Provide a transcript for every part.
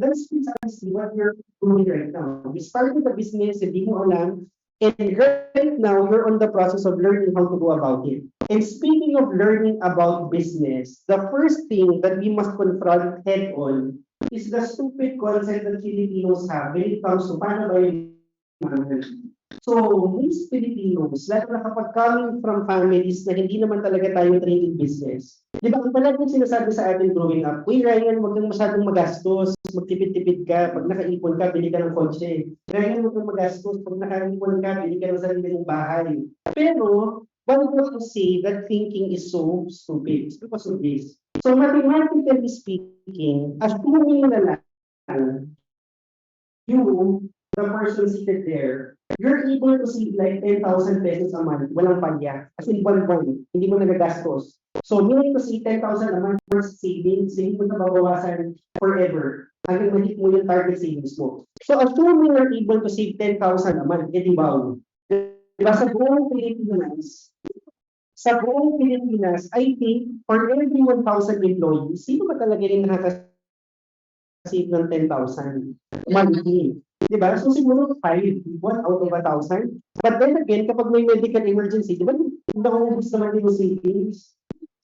that's precisely what you're doing right now. You started a business, hindi mo alam, and right now, you're on the process of learning how to go about it. And speaking of learning about business, the first thing that we must confront head on is the stupid concept that Filipinos have when it comes to paano ba yung management. So, most Filipinos, lalo na kapag coming from families na hindi naman talaga tayo trained in business, di ba, ang palaging sinasabi sa atin growing up, uy Ryan, huwag kang masyadong magastos, magtipid-tipid ka, pag nakaipon ka, bili ka ng kotse. Ryan, huwag kang magastos, pag nakaipon ka, bili ka ng sarili mong bahay. Pero, one would say that thinking is so stupid because of this. So, mathematically speaking, assuming na lang you, the person seated there, you're able to save like 10,000 pesos a month, walang palya. As in buwan-buwan, hindi mo nagagastos. So, meaning to say 10,000 a month for savings, hindi mo na mabawasan forever hanggang mahit mo yung target savings mo. So, assuming you're able to save 10,000 a month, edi ba? Diba sa buong Pilipinas, I think, for every 1,000 employees, sino ba talaga rin nakaka-save ng 10,000 monthly? Diba? So siguro 5, 1 out of 1,000. But then again, kapag may medical emergency, diba, naubos naman yung savings.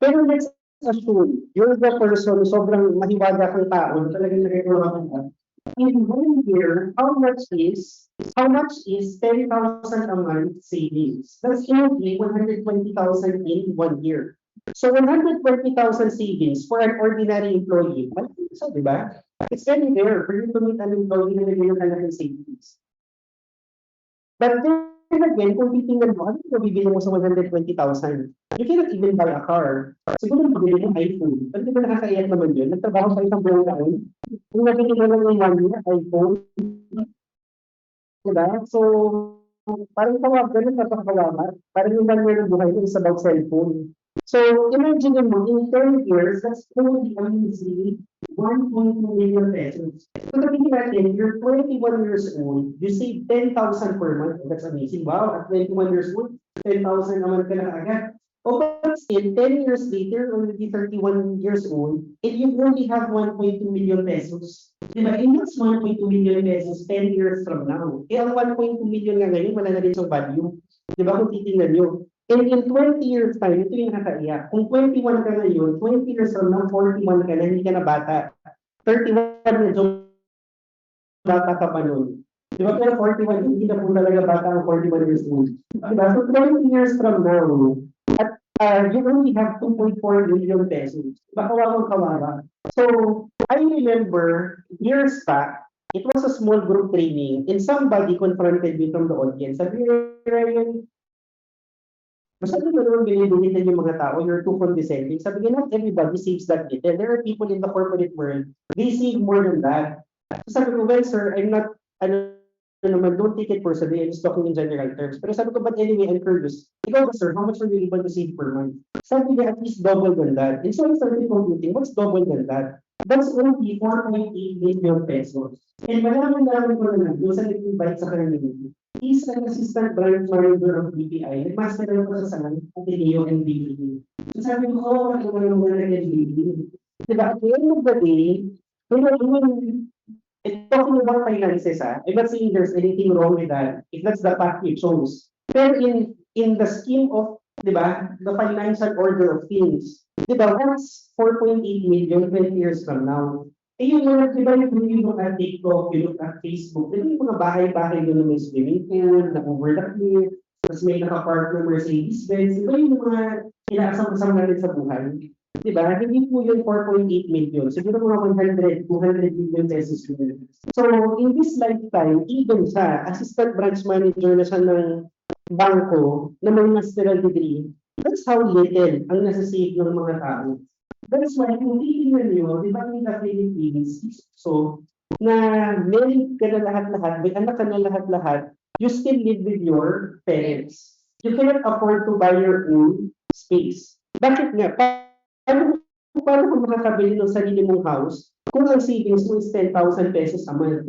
Pero let's assume, you're the person, sobrang mahiwaga kang tao, na talagang nagagawa ka. In 1 year, how much is 10,000 a month savings? That's only 120,000 in 1 year. So 120,000 savings for an ordinary employee. So, di ba? It's very rare for you to meet an employee na naging ng savings. But then again, kung titingnan mo, ano yung bibili mo sa 120,000? You cannot even buy a car. Siguro bibili mo iPhone. Pero di ba nakakaiyak naman yun? Nagtrabaho sa isang buong taon. Kung nabili mo lang yung 1 year, iPhone. Diba? So, parang tawag ganun napakalamat. Parang yung 1 year ng buhay mo is about cellphone. So, imagine mo, in 10 years, that's only easily 1.2 million pesos. So, sabihin natin, you're 21 years old, you save 10,000 per month. That's amazing. Wow, at 21 years old, 10,000 a month ka na agad. Oh, but still, 10 years later, already 31 years old, and you only have 1.2 million pesos. Diba? And that's 1.2 million pesos 10 years from now. Eh, ang 1.2 million nga ngayon, wala na rin siyang value. Diba? Kung titingnan nyo. And in 20 years time, ito yung nakakaiyak. Kung 21 ka ngayon, 20 years from now, 41 ka na, hindi ka na bata. 31 years old, bata ka pa nun. Diba? Pero 41, hindi na po talaga bata ang 41 years old. Diba? So 20 years from now, at you only have 2.4 million pesos. Baka kawawa. So, I remember years back, it was a small group training and somebody confronted me from the audience. Sabi niya, masyado na naman binibinitan yung mga tao, you're too condescending. Sabi niya, not everybody saves that little. There are people in the corporate world, they save more than that. So sabi ko, well sir, I'm not, don't take it personally, I'm just talking in general terms. Pero sabi ko, but anyway, I'm curious. Ikaw ba sir, how much are you able to save per month? Sabi niya, at least double than that. And so I started computing, what's double than that? That's only 4.8 million pesos. And malaman ko na yung sa nag-invite sa kanila, he's an assistant branch manager of BPI. Nagmaster na po sa San Ateneo and BPI. So sabi ko, ano naman muna ng BPI? Diba, at the end of the day, talking about finances, I'm not saying there's anything wrong with that, if that's the path you chose. Pero in the scheme of, diba, the financial order of things, diba, what's 4.8 million 20 years from now? Eh yung mga, diba, you look at TikTok, you look at Facebook, diba yung mga bahay-bahay doon na may swimming pool, na-over the cliff, tapos may nakapark ng Mercedes-Benz, diba yung mga inaasam-asam natin sa buhay? Diba? Hindi po yung 4.8 million. Siguro mga 100, 200 million pesos yun. So, in this lifetime, even siya, assistant branch manager na siya ng bangko na may masteral degree, that's how little ang nasa-save ng mga tao. That's why, kung titignan nyo, di ba in the Philippines, so, na married ka na lahat-lahat, may anak ka na lahat-lahat, you still live with your parents. You cannot afford to buy your own space. Bakit nga? Paano kung makakabili ng sarili mong house kung ang savings mo is 10,000 pesos a month,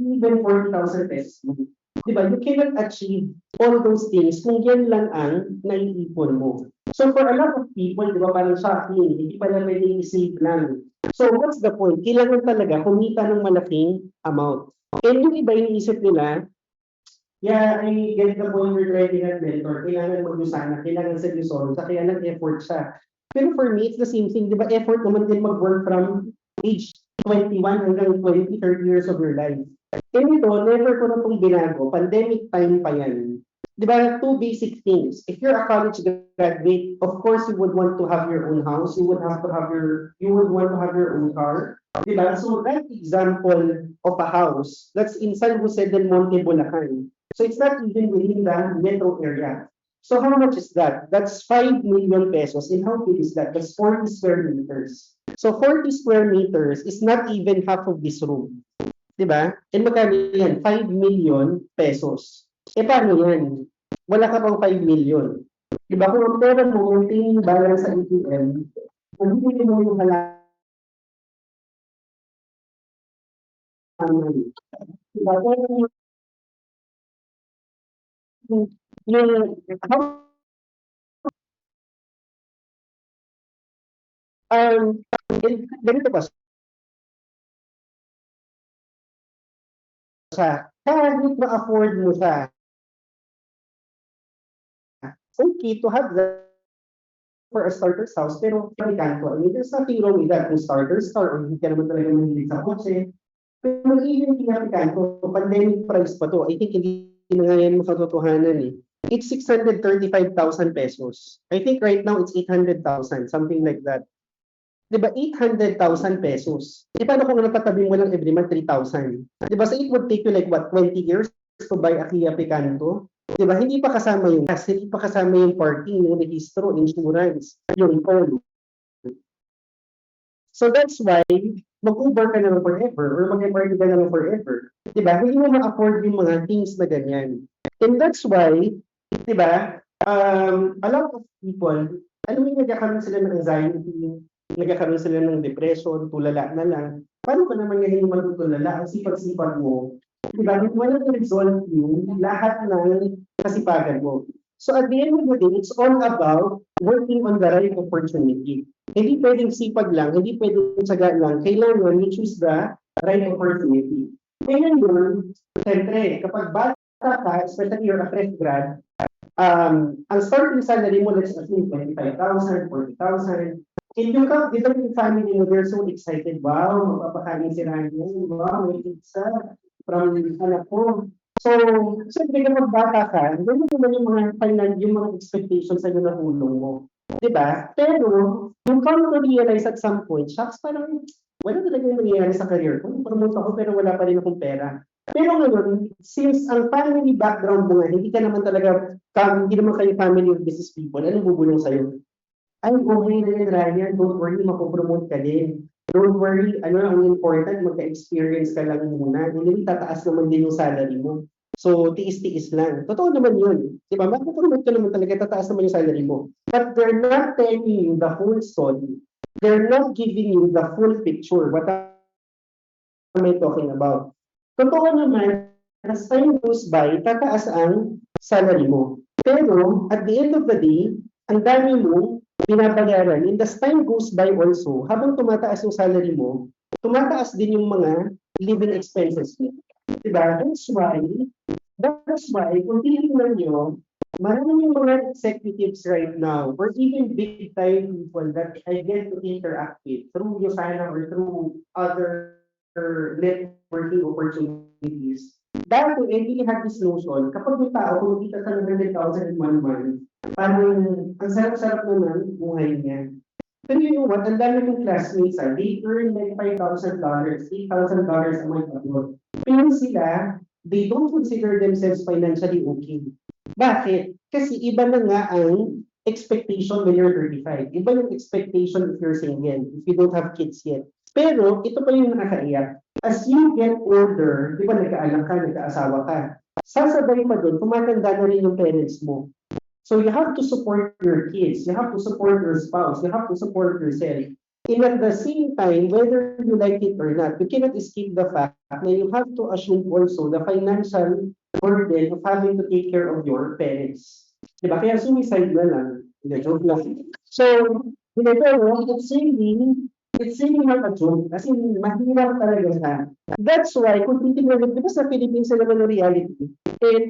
even 40,000 pesos a month? Diba? You cannot achieve all those things kung yan lang ang naiipon mo. So for a lot of people, diba, parang shocking, hindi pala pwedeng i-save lang So what's the point? Kailangan talaga kumita ng malaking amount. And yung iba iniisip nila, yeah, I get the point you're driving at mentor. Kailangan mag-usana, kailangan seryoso, sa kaya nag-effort siya. Pero for me, it's the same thing. Di ba, effort naman din mag-work from age 21 hanggang 20, 30 years of your life. And ito, never ko na itong binago. Pandemic time pa yan. Di ba, two basic things. If you're a college graduate, of course, you would want to have your own house. You would want to have your own car. Di ba? So that example of a house, that's in San Jose del Monte, Bulacan. So it's not even within the metro area. So how much is that? That's 5 million pesos. And how big is that? That's 40 square meters. So 40 square meters is not even half of this room. Diba? And magkano yan? 5 million pesos. Eh paano yan? Wala ka pang 5 million. Diba? Kung ang pera mo, maintaining balance sa ATM, kung hindi mo yung halaman, diba? Yung, ganito ba siya? Kahit ma-afford mo siya, okay to have that for a starter's house, pero kanto. I mean, there's nothing wrong with that kung starter's car or hindi ka naman talaga mahilig sa kotse. Pero even kinakanto, pandemic price pa to. I think hindi na nga yan makatotohanan eh. It's 635,000 pesos. I think right now it's 800,000, something like that. Diba, 800,000 pesos. Di paano kung natatabi mo lang every month 3,000? Diba, so it would take you like what, 20 years to buy a Kia Picanto? Diba, hindi pa kasama yung gas, hindi pa kasama yung parking, yung registro, insurance, yung phone. So that's why, mag-Uber ka naman forever or mag-MRT ka naman forever. Diba, hindi mo ma-afford yung mga things na ganyan. And that's why, diba, a lot of people, alam mo yung nagkakaroon sila ng anxiety, nagkakaroon sila ng depression, tulala na lang. Paano ka naman ngayon magtutulala? Ang sipag-sipag mo. Diba? Wala na resolve yung lahat ng kasipagan mo. So at the end of the day, it's all about working on the right opportunity. Hindi pwedeng sipag lang, hindi pwedeng tsaga lang. Kailangan you choose the right opportunity. Kaya yun, siyempre, kapag bata ka, especially you're a fresh grad, ang starting salary mo, let's assume 25,000, 40,000. And yung dito yung family mo, they're so excited. Wow, magpapakain si Ryan. Wow, may pizza from anak ko. So, siyempre kapag bata ka, gano'n naman yung yung mga expectations sa na hulong mo. Diba? Pero, yung come to realize at some point, shucks, parang wala talaga yung nangyayari sa career ko. Promote ako pero wala pa rin akong pera. Pero ngayon, since ang family background mo nga, hindi ka naman talaga, hindi naman kayo family of business people, anong bubulong sa'yo? Ay, okay din, Ryan. Don't worry, mapopromote ka din. Don't worry, ang important, magka-experience ka lang muna. Hindi, tataas naman din yung salary mo. So, tiis-tiis lang. Totoo naman yun. Diba? Mapopromote ka naman talaga, tataas naman yung salary mo. But they're not telling you the whole story. They're not giving you the full picture. What am I talking about? Totoo naman, as time goes by, tataas ang salary mo. Pero, at the end of the day, ang dami mo binabayaran. And as time goes by also, habang tumataas yung salary mo, tumataas din yung mga living expenses mo. Diba? That's why, kung titignan nyo, marami yung mga executives right now, or even big time people that I get to interact with through Yosana or through other networking opportunities. Dahil I really have this notion, kapag may tao, kumikita sa 100,000 in 1 month, parang ang sarap-sarap naman buhay niya. Pero you know what, ang dami kong classmates, they earn like $5,000, $8,000 a month abroad. Pero sila, they don't consider themselves financially okay. Bakit? Kasi iba na nga ang expectation when you're 35. Iba yung expectation if you're single, if you don't have kids yet. Pero ito pa yung nakakaiyak. As you get older, di ba nagkaanak ka, nagkaasawa ka, sasabay pa doon, tumatanda na rin yung parents mo. So you have to support your kids, you have to support your spouse, you have to support yourself. And at the same time, whether you like it or not, you cannot escape the fact that you have to assume also the financial burden of having to take care of your parents. Diba? Kaya suicide na lang. Hindi, joke lang. So, pero It's really not a joke. Kasi mahirap talaga siya. That's why, kung titignan mo, di ba sa Philippines na naman ng reality, and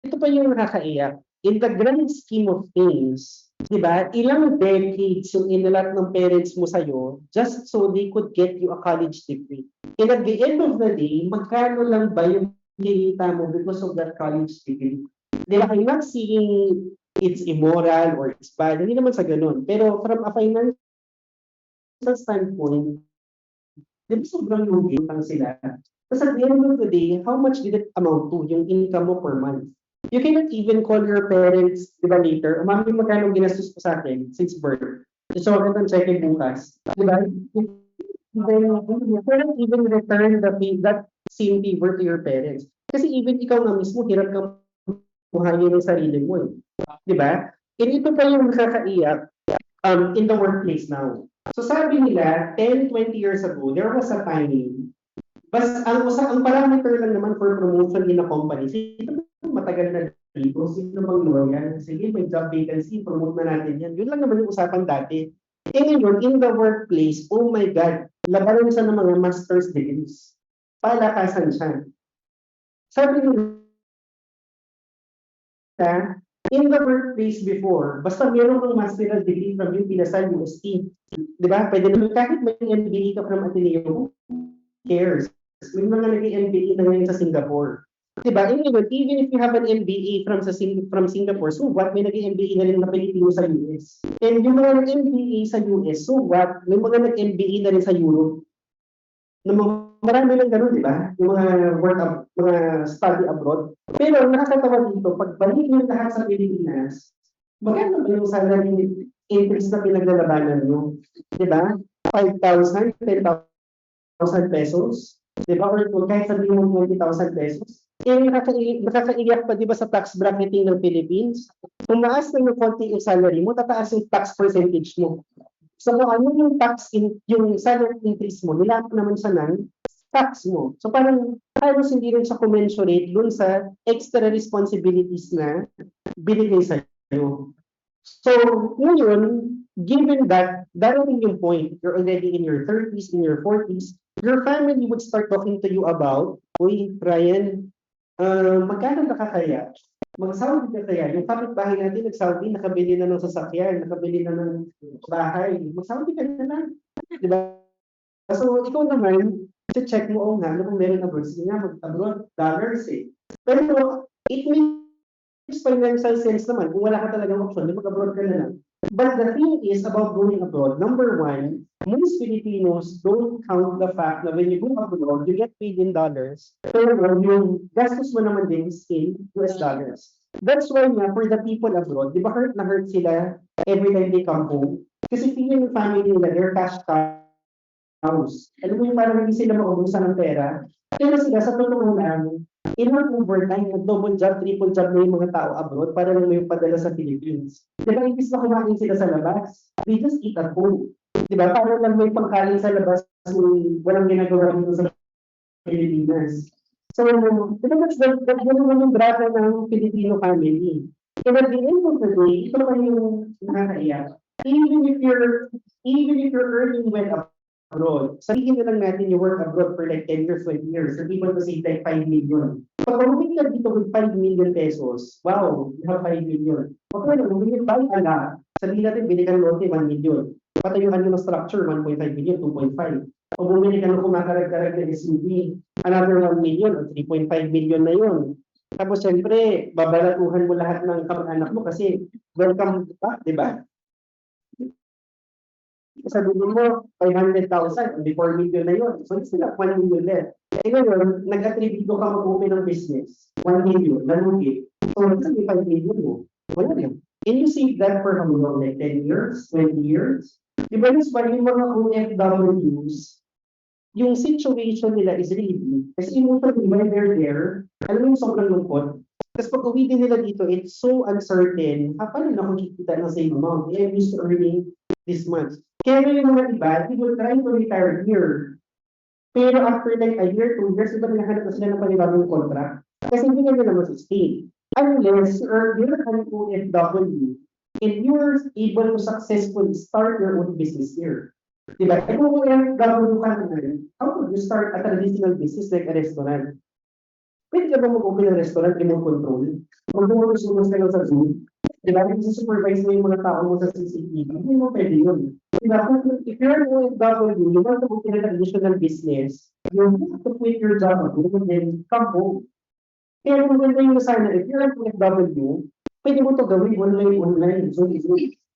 ito pa yung nakakaiyak. In the grand scheme of things, di ba, ilang decades yung inilat ng parents mo sa'yo just so they could get you a college degree. And at the end of the day, magkano lang ba yung kinita mo because of that college degree? Di ba, I'm not saying it's immoral or it's bad. Hindi naman sa ganun. Pero from a financial standpoint, di ba sobrang lugi lang sila? Tapos at the end of the day, how much did it amount to yung income mo per month? You cannot even call your parents, di ba, later, mami, magkano ginastos ko sa akin since birth. So, ako itong check bukas. Di ba? Then, you cannot even return that same favor to your parents. Kasi even ikaw na mismo, hirap kang buhayin ng sarili mo. Di ba? And ito pa yung nakakaiyak in the workplace now. So sabi nila, 10, 20 years ago, there was a time, ang parameter lang naman for promotion in a company, sino matagal na dito, sino bang loyal, sige, may job vacancy, promote na natin yan. Yun lang naman yung usapan dati. Eh ngayon, in the workplace, oh my God, labanan siya ng mga master's degrees. Palakasan siya. Sabi nila, in the workplace before, basta meron kang master's degree from UP Lasal, UST, di ba? Pwede naman kahit may MBA ka from Ateneo, who cares? May mga nag-MBA na ngayon sa Singapore. Di ba? Even if you have an MBA from Singapore, so what? May nag-MBA na rin na Pilipino sa US. And yung mga nag-MBA sa US, so what? May mga nag-MBA na rin sa Europe. Marami lang ganun, di ba? Yung mga study abroad. Pero nakakatawa dito, pagbalik nyo lahat sa Pilipinas, magkano ba yung salary increase na pinaglalabanan nyo? Di ba? 5,000, 10,000 pesos? Di ba? Or kahit sabihin mo 20,000 pesos? Eh, nakakaiyak pa, di ba, sa tax bracketing ng Philippines? Kung maas na yung konti yung salary mo, tataas yung tax percentage mo. So, kung ano yung yung salary increase mo, nilapat naman siya ng tax mo. So, parang halos hindi rin siya commensurate dun sa extra responsibilities na binigay sa'yo. So, ngayon, given that, darating yung point, you're already in your 30s, in your 40s, your family would start talking to you about, uy, Brian, magkano nakakaya? Mag-Saudi ka kaya? Yung kapitbahay natin nag-Saudi, nakabili na ng sasakyan, nakabili na ng bahay. Mag-Saudi ka na lang. Diba? So, ikaw naman, check mo, nga, ano kung meron abroad? Sige nga, mag-abroad, dollars eh. Pero, it makes financial sense naman. Kung wala ka talagang option, mag-abroad ka na lang. But the thing is about going abroad, number one, most Filipinos don't count the fact that when you go abroad, you get paid in dollars. Pero yung gastos mo naman din is in US dollars. That's why nga, for the people abroad, di ba hurt na hurt sila every time they come home? Kasi feeling yung family nila, they're cash cows. Alam mo yung parang hindi sila maubusan ng pera. Pero sila, sa totoo lang, ilang overtime, double job, triple job na yung mga tao abroad para lang may padala sa Philippines. Diba, imbis na kumain sila sa labas, they just eat at home. Diba, para lang may pangkain sa labas, walang ginagawa dito sa Pilipinas. So, diba, that's naman yung drama ng Filipino family. And at the end of the day, ito pa yung nakakaiyak. Even if you're earning well abroad, sabihin na lang natin you work abroad for like 10 years, 20 years, so people to say like 5 million. Pag uming ka dito with 5 million pesos, wow, you have 5 million. Okay, uming ka ala, sabihin natin, bili ka ng lote, 1 million. Patayuhan mo ng structure, 1.5 million, 2.5. O bumili ka ng kumakarag-karag na SUV, another 1 million o 3.5 million na yun. Tapos syempre, babalatuhan mo lahat ng kamag-anak mo kasi welcome back, di ba? Sabihin mo, 500,000, hindi 4 million na yun. So, sila 1 million left. Eh ngayon, nag-attribute ka mag-open ng business. 1 million, nalugi. So, sabi 5 million mo. Wala yan. And you save that for how long? Like 10 years? 20 years? Diba yung mga OFWs, yung situation nila is really, kasi usually when they're there, alam mo yung sobrang lungkot. Kasi pag uwi din nila dito, it's so uncertain. Paano na kung kikita ng same amount? I'm used to earning this month. Kaya yung mga iba, they will try to retire here. Pero after like a year, 2 years, iba naghahanap na sila ng panibagong contract. Kasi hindi na nila mag-sustain. Unless you're an OFW and you're able to successfully start your own business here. Diba? E kung OFW ka naman, how would you start a traditional business like a restaurant? Pwede ka ba mag-open ng restaurant, remote control? Mag-sumus ka lang sa Zoom? Diba? Supervise mo yung mga tao mo sa CCTV. Hindi mo pwede yun. Diba? If you're an OFW, you want to open a traditional business, you have to quit your job and then come home. Kaya maganda yung sana, if you're an OFW, pwede mo to gawin online. So,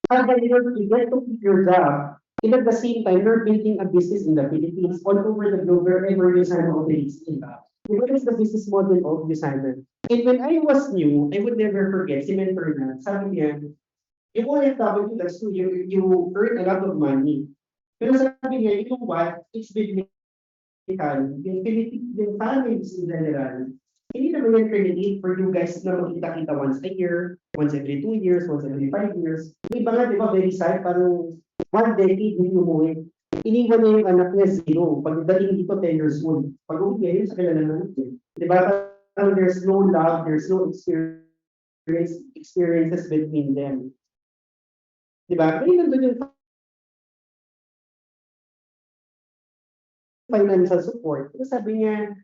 kada you get to quit your job, and at the same time, you're building a business in the Philippines, all over the globe, wherever you sana operates in. What is the business model of Usana? And when I was new, I would never forget, si mentor na, sabi niya, yung OFW, that's true, you earn a lot of money. Pero sabi niya, you know what, it's biblical, yung families in general, hindi naman yan relate for you guys na magkita-kita once a year, once every 2 years, once every 5 years. Yung iba nga, di ba, very sad, parang 1 decade hindi umuwi. Iniwan niya yung anak niya 0. Pagdating dito 10 years old. Pag uwi niya, yun sa kailan na natin. Di ba? Parang there's no love, there's no experiences between them. Di ba? Kaya nandun yung financial support. Kasi sabi niya,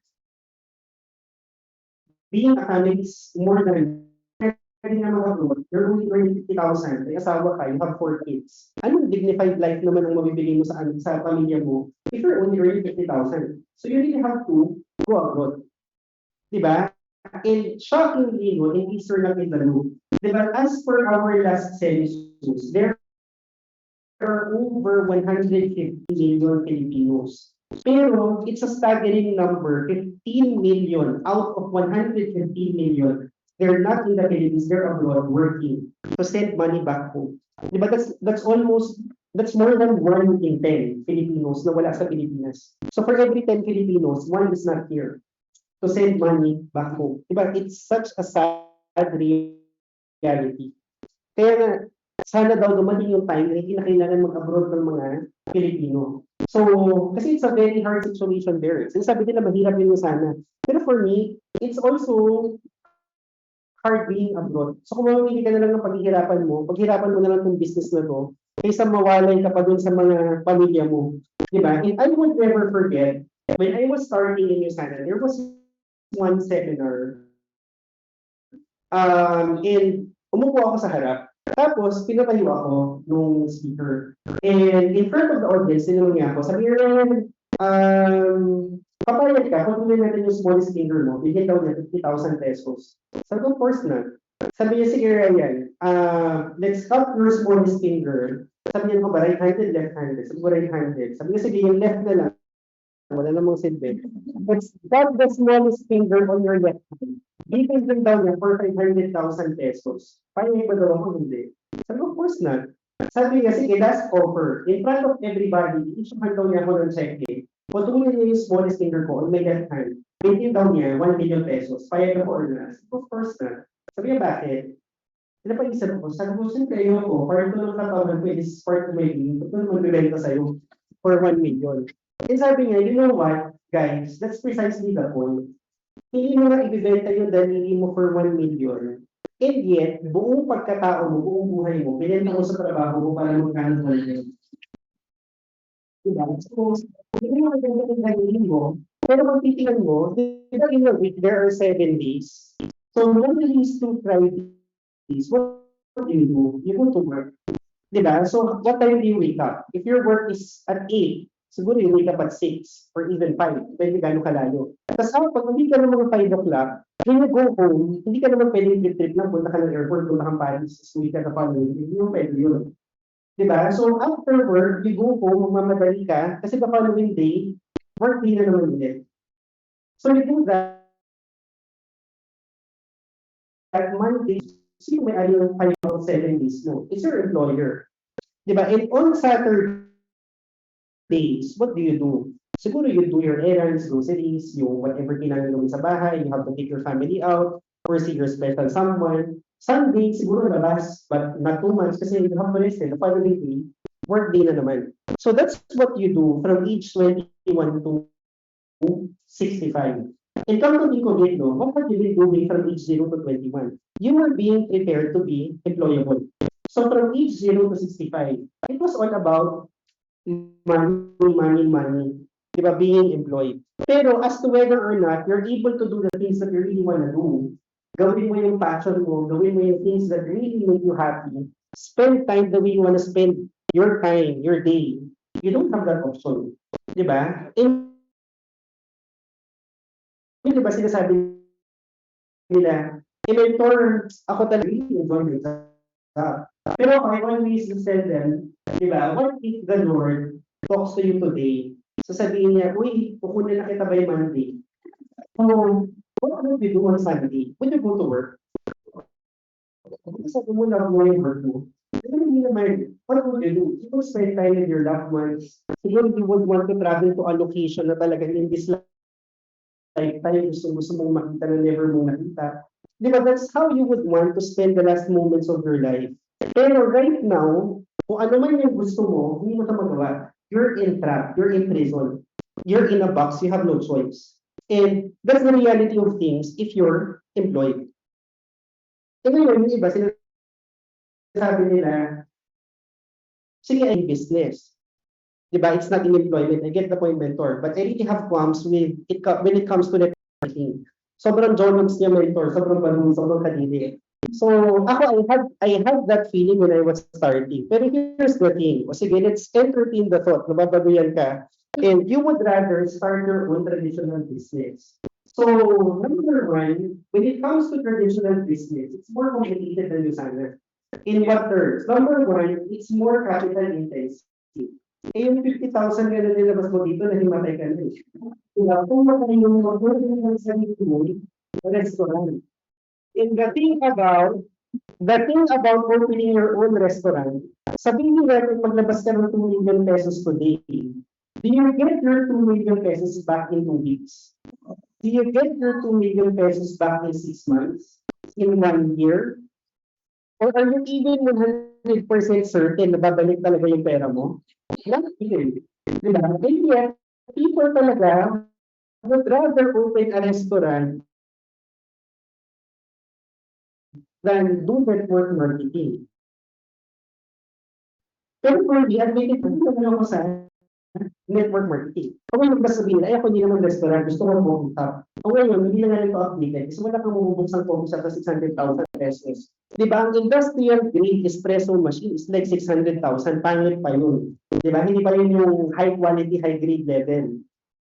being a family is more than pwede nga mag-abroad, you're only earning 50,000, may asawa ka, you have 4 kids. Anong dignified life naman ang mabibigay mo sa pamilya mo if you're only earning 50,000? So you really have to go abroad. Diba? And shockingly, no, in Eastern Mindanao, diba, as per our last census, there are over 150 million Filipinos. Pero it's a staggering number, 15 million out of 150 million. They're not in the Philippines, they're abroad working to send money back home. Diba? That's more than 1 in 10 Filipinos na wala sa Pilipinas. So for every 10 Filipinos, 1 is not here to send money back home. Diba? It's such a sad reality. Kaya nga, sana daw dumating yung time na hindi na kailangan mag-abroad ng mga Pilipino. So, kasi it's a very hard situation there. Sinasabi nila mahirap yun sana. Pero for me, it's also hard being abroad. So kung mamili ka na lang ng paghihirapan mo na lang itong business na to, kaysa mawalay ka pa dun sa mga pamilya mo. Diba? And I would never forget, when I was starting in Usana, there was one seminar, and umupo ako sa harap. Tapos, pinatayo ako nung speaker. And in front of the audience, tinanong niya ako, sabi niya, papayag ka, kung tuloy natin yung smallest finger mo, bigyan daw niya 50,000 pesos. Sabi ko, of course not. Sabi niya, sige Ryan, let's cut your smallest finger. Sabi niya, ba right-handed, left-handed? Sabi ko, right-handed. Sabi niya, sige, yung left na lang. Wala namang silbi. Let's cut the smallest finger on your left hand. Bigyan din daw niya for 500,000 pesos. Payag ba daw ako? Hindi. Sabi ko, of course not. Sabi niya, sige, last offer. In front of everybody, issuehan daw niya ako ng cheque. Patuloy niya yung smallest finger ko on my left hand. Bigyan daw niya 1 million pesos. Payag ako or not? Of course not. Sabi niya, bakit? Napaisip ko, sabi ko, siyempre yun ko, parang ito lang katawan ko, this is part of my game, ito naman bibenta sa'yo for 1 million. And sabi niya, you know what, guys, that's precisely the point. Hindi mo na ibibenta yung dalili mo for 1 million. And yet, buong pagkatao mo, buong buhay mo, binenta mo sa trabaho mo para magkano mo yun. Diba? So, hindi mo maganda yung dalili mo, pero kung titingnan mo, diba in a week, there are 7 days. So, one of these 2 Fridays, what do you do? You go to work. Diba? So, what time do you wake up? If your work is at 8, siguro you wake up at 6 or even 5. Pwede gano'ng kalayo. Tapos pag hindi ka naman 5 o'clock, when you go home, hindi ka naman pwedeng trip lang, punta ka ng airport, punta kang Paris, uwi ka na following. Hindi mo pwede yun. Diba? So, after work, you go home, magmamadali ka, kasi the following day, work day na naman ulit. So, you do that. At Monday, sino may ayaw 5 or 7 days mo? It's your employer. Diba? And on Saturday, days, what do you do? Siguro you do your errands, groceries, yung whatever kailangan gawin sa bahay, you have to take your family out, or see your special someone. Sunday, siguro labas, but not too much kasi you have to listen. The following day, work day na naman. So that's what you do from age 21 to 65. And come to think of it, no, what have you been doing from age 0 to 21? You were being prepared to be employable. So from age 0 to 65, it was all about money, di ba, being employed. Pero as to whether or not you're able to do the things that you really wanna do, gawin mo yung passion mo, gawin mo yung things that really make you happy, spend time the way you wanna spend your time, your day, you don't have that option. Di ba? And di ba sinasabi nila, mentor, ako talaga really enjoy my job. Pero I always tell them, di ba, what if the Lord talks to you today? Sasabihin niya, uy, kukunin na kita by Monday. So, what would you do on Sunday? Would you go to work? Sabi mo lang mo yung work mo. Pero hindi naman, what would you do? You would spend time with your loved ones. Siguro you would want to travel to a location na talagang in this lifetime gusto mong makita na never mong nakita. Di ba, that's how you would want to spend the last moments of your life. Pero right now, kung ano man yung gusto mo, hindi mo ito magawa. You're entrapped, you're in prison, you're in a box, you have no choice. And that's the reality of things if you're employed. E ngayon, yung iba, sinasabi nila, sige, ay business. Diba? It's not in employment. I get the point, mentor. But I really have qualms with it when it comes to networking. Sobrang Jordan's niya, mentor. Sobrang balong, sobrang kadili. So, ako, I had that feeling when I was starting. Pero here's the thing. O sige, let's entertain the thought. Nababaduyan ka. And you would rather start your own traditional business. So, number one, when it comes to traditional business, it's more complicated than you sana. In what terms? Number one, it's more capital intensive. Eh, yung 50,000 na nilabas mo dito, nahimatay ka na. Diba? Kung matay yung mag-order sa restaurant. And the thing about opening your own restaurant, sabihin natin maglabas ka ng 2 million pesos today, do you get your 2 million pesos back in 2 weeks? Do you get your 2 million pesos back in 6 months? In 1 year? Or are you even 100% certain na babalik talaga yung pera mo? Not even. Diba? And yet, people talaga would rather open a restaurant than do network marketing. Pero for me, admitted ko, hindi naman ako sa network marketing. Kung ngayon ba sabihin, ay ako hindi naman restaurant, gusto ko mag-book up. Kung ngayon, hindi na nga rin ito updated. Kasi wala kang mabubuksan po sa 600,000 pesos. Diba, ang industrial grade espresso machine is like 600,000. Pangit pa yun. Diba, hindi pa yun yung high quality, high grade level.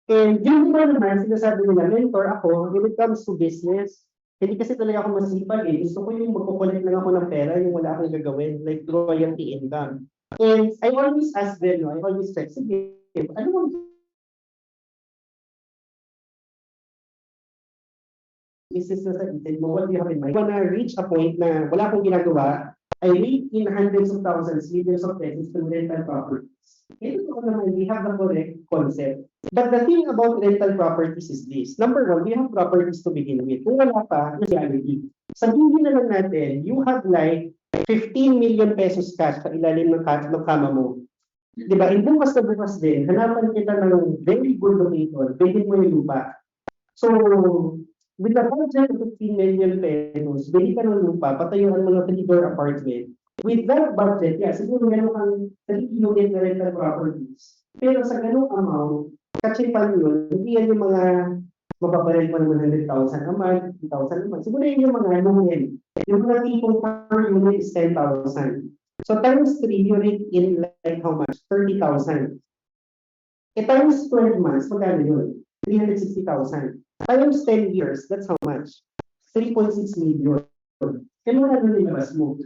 And yung iba naman, sinasabi nila, mentor ako, when it comes to business, hindi kasi talaga ako masipag eh. Gusto ko yung magkukulit lang ako ng pera, yung wala akong gagawin, like royalty income. And I always ask them, I always check, sige, ano mo business na sa isip mo, what do you have in mind? When I reach a point na wala akong ginagawa, I rake in hundreds of thousands, millions of pesos to rental properties. Ito ko naman, we have the correct concept. But the thing about rental properties is this. Number one, we have properties to begin with. Kung wala pa, reality. Sabihin na lang natin, you have like 15 million pesos cash sa ilalim ng kama mo. Diba? And bukas na bukas din, hanapan kita ng very good location, bilhin mo yung lupa. So, with a budget of 15 million pesos, bili ka ng lupa, patayuan mo ng 3-door apartment. With that budget, yeah, siguro meron kang 3 unit na rental properties. Pero sa ganung amount, kachipan yun, hindi yan yung mga mapapalit mo ng 100,000 a month, 2,000 a month. Siguro yun yung mga nominal. Yung mga tipong per unit is 10,000. So times 3, you rate in like how much? 30,000. E times 12 months, magkano yun? 360,000. Times 10 years, that's how much? 3.6 million. Kaya mo na nilabas mo?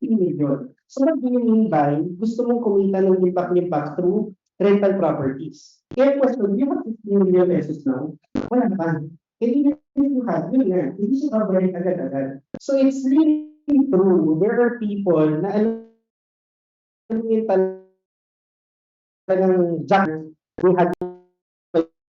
3 million. So what do you mean by gusto mong kumita ng impact through rental properties? Kaya question, do you have 15 million pesos now? Wala pa. Hindi you have, yun nga. Hindi siya kabalit agad-agad. So it's really true. There are people na alam mo talagang jack. We had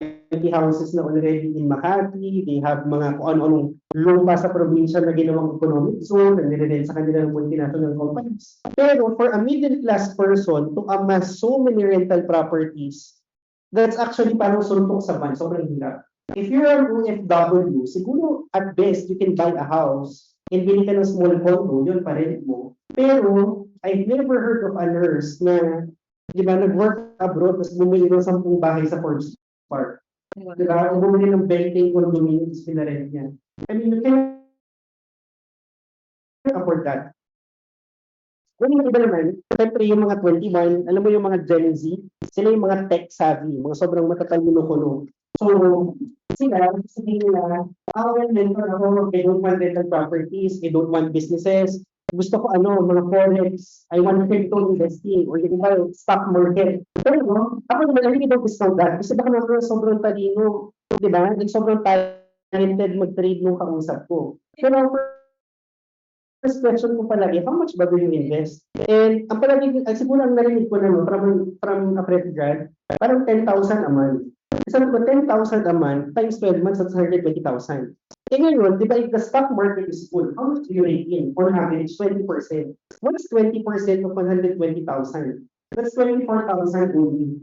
20 houses na already in Makati, they have mga kung ano-anong lupa sa probinsya na ginawang economic zone, na nire-rent sa kanilang multinational companies. Pero for a middle class person to amass so many rental properties, that's actually parang suntok sa ban, sobrang hirap. If you're an OFW, siguro at best you can buy a house and bili ka ng small condo, yun pa rin mo. Pero I've never heard of a nurse na, di ba, nag-work abroad, tapos bumili ng 10 bahay sa Forbes Park. Diba? O bumili ng 20 condominiums, pinarent niya. I mean, you can afford that. Kung yung iba naman, siyempre yung mga 21, alam mo yung mga Gen Z, sila yung mga tech savvy, mga sobrang matatalino ko no. So, sila, sabihin nila, well, mentor ako, I don't want rental properties, I don't want businesses, gusto ko mga forex, I want crypto investing, or yung iba, stock market. Pero ako naman, I really don't discount that, kasi baka naman sobrang talino, di ba? Sobrang talented mag-trade nung kausap ko. Pero first question ko palagi, how much ba do you invest? And ang palagi, siguro ang narinig ko naman from a fresh grad, parang 10,000 a month. Sabi ko, 10,000 a month times 12 months, that's 120,000. Eh ngayon, di ba, if the stock market is full, how much do you rate in? On average, 20%. What's 20% of 120,000? That's 24,000 only.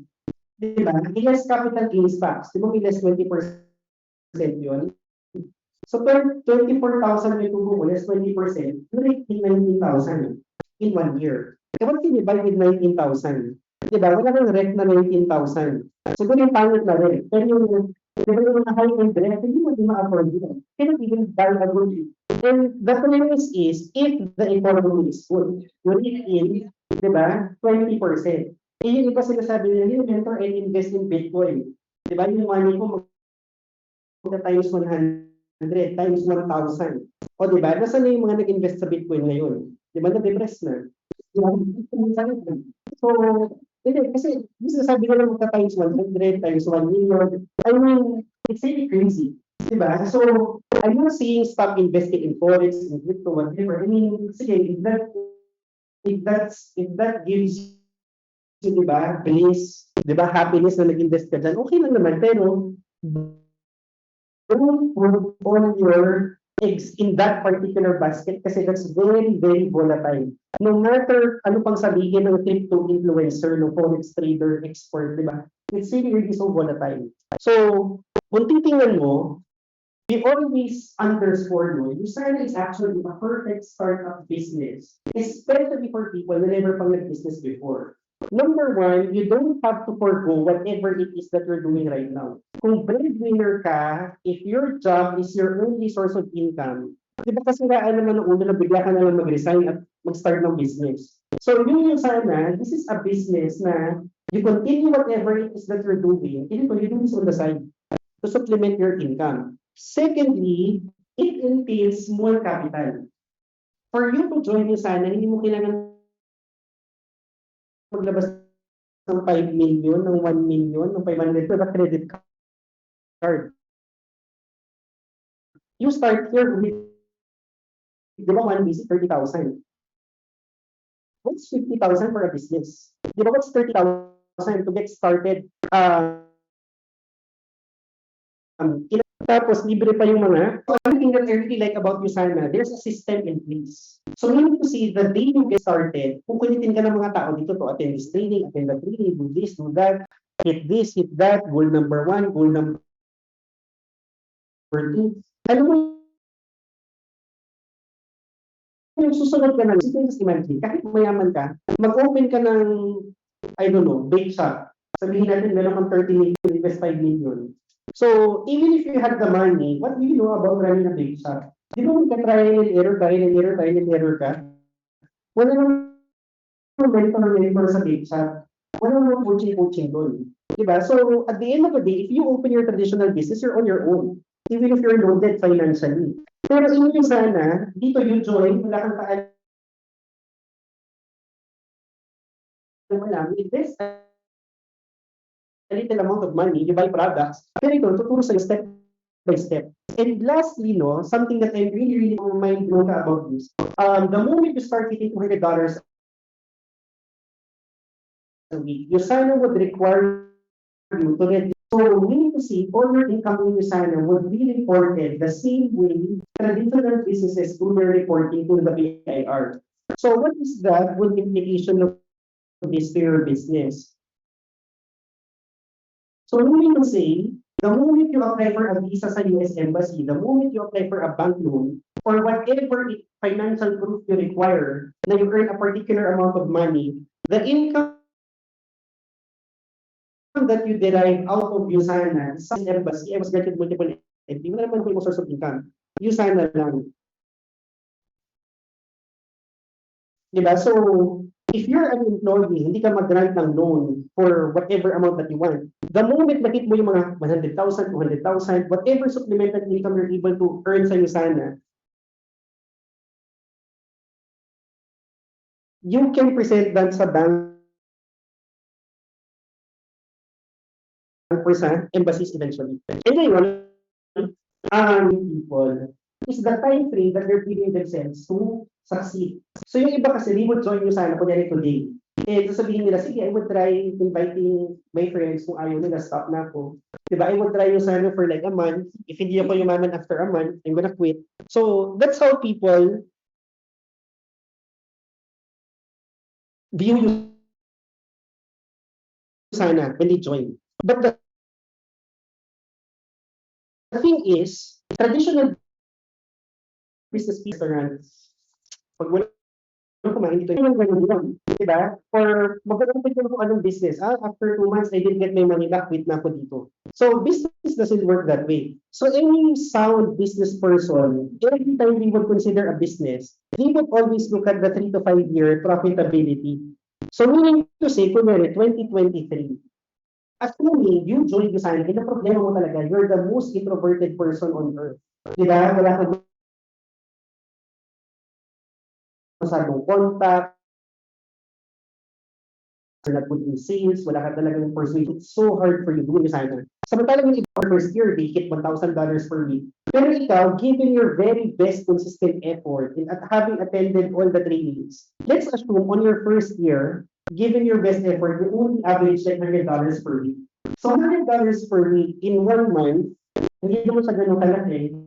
Di ba? Less capital gains tax. Di ba may less 20% yun? So, 24,000 may tubo mo, less 20%, you rate in 19,000 in 1 year. E what can you buy with 19,000? Diba? Wala kang rent na 19,000. Siguro yung pangit na rent. Pero yung mga high-end rent, hindi mo din ma-afford yun. Cannot even buy a good. And the premise is, if the economy is good, you rate in, diba, 20%. Eh yung iba sinasabi nila, yung mentor and invest in Bitcoin. Diba? Yung money ko times 100 times 1,000. O diba? Nasaan na yung mga nag-invest sa Bitcoin ngayon? Diba? Na-depress na. So, kasi sabi ko lang times 100 times 1 million. I mean, it's really crazy. Diba? So, I'm not saying stop investing in forex, in crypto, whatever. I mean, sige, if that gives you, diba, bliss, diba, happiness na nag-invest ka dyan, okay lang naman. Pero, don't put all your eggs in that particular basket kasi that's very, very volatile. No matter ano pang sabihin ng crypto influencer, ng forex trader, expert, di ba? It's really, really so volatile. So, kung titingnan mo, we always underscore Usana is actually a perfect startup business, especially for people who never pang nag-business before. Number one, you don't have to forgo whatever it is that you're doing right now. Kung breadwinner ka, if your job is your only source of income, di ba kasi naman ng ulo na bigla ka na lang mag-resign at mag-start ng business. So yun yung sana, this is a business na you continue whatever it is that you're doing, and you do this on the side to supplement your income. Secondly, it entails small capital. For you to join yung sana, hindi mo kailangan maglabas ng 5 million, ng 1 million, ng 500 na credit card. You start here with, di ba, one visit, 30,000. What's 50,000 for a business? Di ba, what's 30,000 to get started? Tapos, libre pa yung mga. One thing that I really like about Usana, there's a system in place. So, you need to see the day you get started, kung kulitin ka ng mga tao dito to attend this training, attend that training, do this, do that, hit this, hit that, goal number 1, goal number 2. Alam mo, yung susunod ka na, just imagine, kahit mayaman ka, mag-open ka ng, I don't know, bake shop. Sabihin natin, meron kang 30 million, invest 5 million. So, even if you have the money, what do you know about running a bake shop? Di ba magka-trial and error ka? Wala naman mentor sa bake shop. Wala naman coaching doon. Diba? So, at the end of the day, if you open your traditional business, you're on your own. Even if you're loaded financially. Pero in sana, dito you join, wala kang kaan. Wala, invest a little amount of money, you buy products, pero ito, tuturo sa'yo step by step. And lastly, something that I'm really mind blown about this, the moment you start hitting $200 a week, Usana would require you to get, so meaning to see, all your income in Usana would be reported the same way traditional businesses do their reporting to the BIR. So what is that? What implication of this to your business? So meaning to say, the moment you apply for a visa sa US Embassy, the moment you apply for a bank loan, or whatever financial proof you require na you earn a particular amount of money, the income that you derive out of USANA, sa embassy, I was granted multiple entity, wala naman ko source of income. USANA lang. Diba? So, if you're an employee, hindi ka mag-grant ng loan for whatever amount that you want. The moment nakit mo yung mga 100,000, 200,000, whatever supplemental income you're able to earn sa USANA, you can present that sa bank percent embassies eventually. And ngayon, people is the time frame that they're giving themselves to succeed. So yung iba kasi, they would join you sana kunyari today. Eh, sasabihin nila, sige, I would try inviting my friends kung ayaw nila, stop na ako. Diba? I would try yung sana for like a month. If hindi ako yumaman after a month, I'm gonna quit. So, that's how people view you sana when they join. But the thing is, traditional business restaurants, pag wala kumain dito, yung ganun lang, diba? Or mag-open ko kung anong business. After 2 months, I didn't get my money back, quit na ako dito. So, business doesn't work that way. So, any sound business person, every time they would consider a business, they would always look at the 3 to 5 year profitability. So, meaning to say, kunyari, 2023, assuming you join the sign, ito problema mo talaga, you're the most introverted person on earth. Diba? Wala ka masyadong contact, nag-put in sales, wala ka talagang persuasion. It's so hard for you doing designer. Samantalang yung ikaw first year, they hit $1,000 per week. Pero ikaw, given your very best consistent effort in at having attended all the trainings, let's assume on your first year, given your best effort, you only average like $100 per week. So $100 per week in 1 month, hindi naman sa ganun kalaki,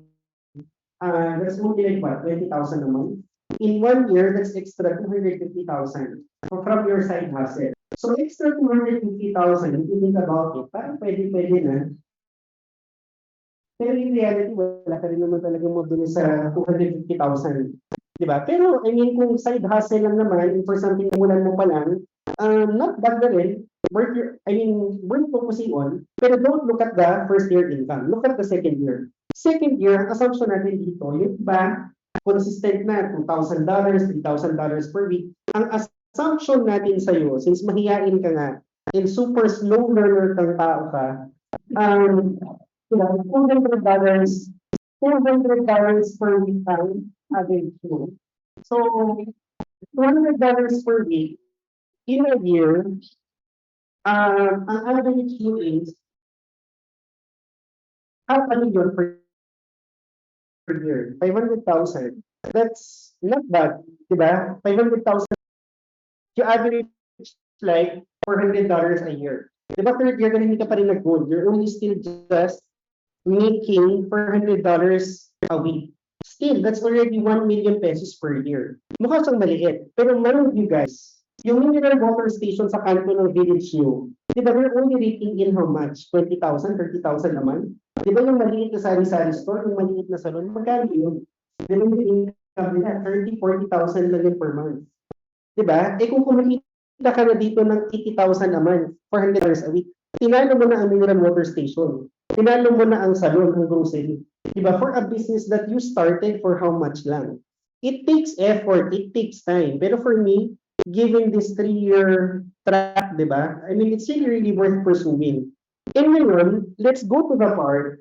that's only like what, 20,000 a month? In 1 year, that's extra 250,000 from your side hustle. So extra 250,000, if you think about it, parang pwede na. Pero in reality, wala ka rin naman talagang mabili sa 250,000. Diba? Pero, I mean, kung side hustle lang naman, for something mulan mo pa lang, not bad na rin. Worth focusing on, pero don't look at the first year income. Look at the second year. Second year, assumption natin dito, yung ba, consistent na, $2,000, $3,000 per week. Ang assumption natin sa'yo, since mahihain ka nga, and super slow learner kang tao ka, $200 per week ang average mo. So, $200 per week, in a year, ang average mo is half a million per year, 500,000. That's not bad, diba? 500,000, you average like $400 a year. Diba third year, hindi ka pa rin nag-gold. You're only still just making $400 a week. Still, that's already 1 million pesos per year. Mukha siyang maliit. Pero mind you guys, yung mineral water station sa kanto ng village nyo, di ba we're only rating in how much? 20,000, 30,000 a month? Di ba yung maliit na sari-sari store, yung maliit na salon, magkano yun? Di ba yung income nila, 30, 40,000 lang yun per month. Di ba? Eh kung kumikita ka na dito ng 80,000 a month, $400 a week, tinalo mo na ang mineral water station. Tinalo mo na ang salon, ang grocery. Diba? For a business that you started for how much lang? It takes effort, it takes time. Pero for me, given this 3-year track, diba? I mean, it's really worth pursuing. And ngayon, let's go to the part,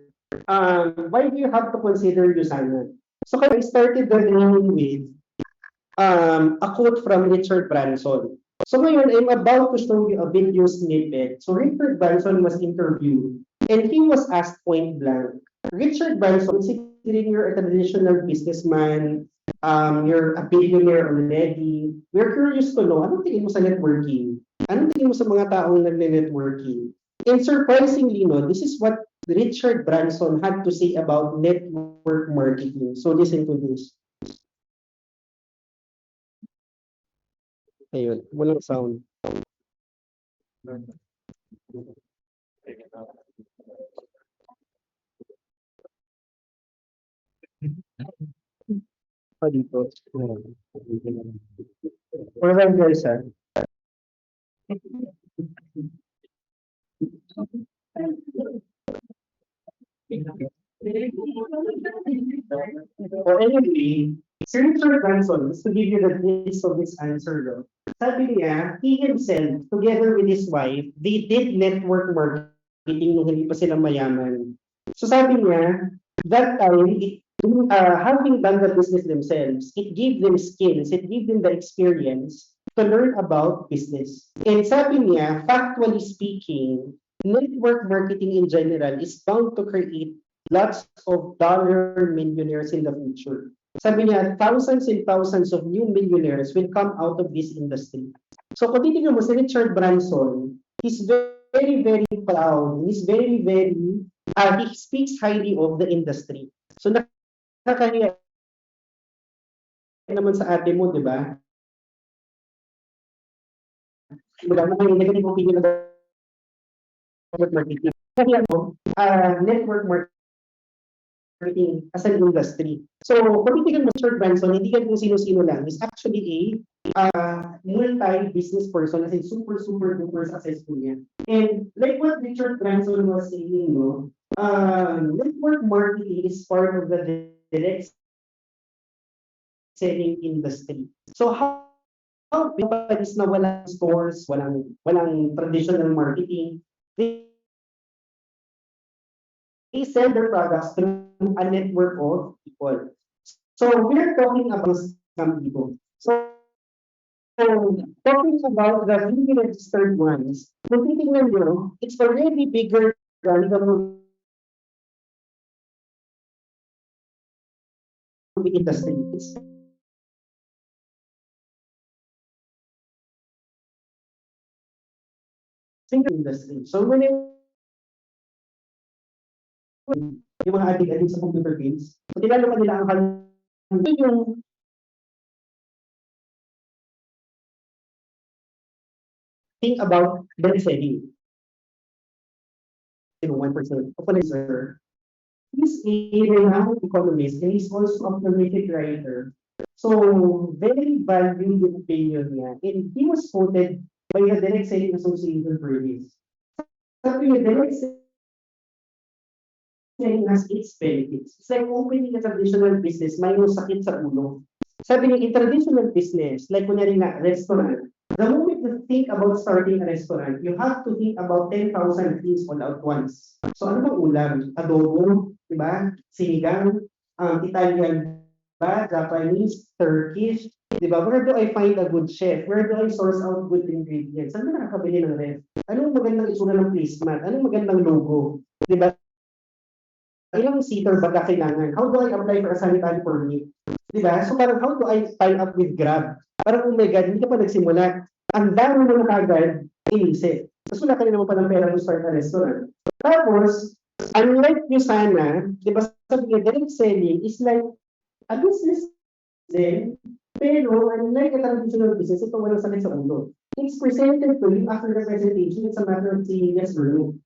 why do you have to consider USANA? So I started the training with a quote from Richard Branson. So ngayon, I'm about to show you a video snippet. So Richard Branson was interviewed and he was asked point blank, Richard Branson, considering you're a traditional businessman, you're a billionaire already, we're curious to know, anong tingin mo sa networking? Anong tingin mo sa mga taong nagne-networking? And surprisingly, no, this is what Richard Branson had to say about network marketing. So listen to this. Ayun, walang sound. Dito. Or guys, Or anyway, Senator Branson, just to give you the gist of his answer, no? Sabi niya, he himself, together with his wife, they did network marketing nung hindi pa sila mayaman. So sabi niya, that time, having done the business themselves, it gave them skills, it gave them the experience to learn about business. And sabi niya, factually speaking, network marketing in general is bound to create lots of dollar millionaires in the future. Sabi niya, thousands and thousands of new millionaires will come out of this industry. So kung titignan mo si Richard Branson, he's very, very proud. He's very, very, he speaks highly of the industry. So nakakahiya naman sa ate mo, di ba? Wala naman yung negative opinion about network marketing. Kasi network marketing as an industry. So, kung titignan mo Richard Branson, hindi yan kung sino-sino lang. He's actually a multi-business person, as in super, super, super successful yan. And like what Richard Branson was saying, no, network marketing is part of the direct selling industry. So, how companies na walang stores, walang traditional marketing, they sell their products through a network of people. So we're talking about some people. So talking about the newly registered ones, kung titignan nyo, it's already bigger than the movie industry. It's single industry. So when yung mga adik-adik sa computer games, so tinalo nila ang yung think about the selling. 1% of an user. He's a renowned economist and he's also a prolific writer. So very valued yung opinion niya. And he was quoted by the Direct Selling Association for this. Sabi niya, direct selling has its benefits. It's like opening a traditional business, may yung sakit sa ulo. Sabi niya, in traditional business, like kunyari na, restaurant, the moment you think about starting a restaurant, you have to think about 10,000 things all at once. So ano bang ulam? Adobo, diba? Sinigang, Italian ba? Japanese, Turkish, diba? Where do I find a good chef? Where do I source out good ingredients? Saan ba nakakabili ng ref? Anong magandang itsura ng placement? Anong magandang logo? Diba? Ilang seater ba kailangan? How do I apply for a sanitary permit? Diba? So parang how do I tie up with Grab? Parang, oh my God, hindi ka pa nagsimula. Ang dami mo na kagad inisip. Tapos wala ka rin naman pa ng pera to start a restaurant. Tapos, unlike nyo sana, di ba sabi nga, direct selling is like a business din, pero unlike a traditional business, ito walang sakit sa ulo. It's presented to you after the presentation, it's a matter of saying yes or no.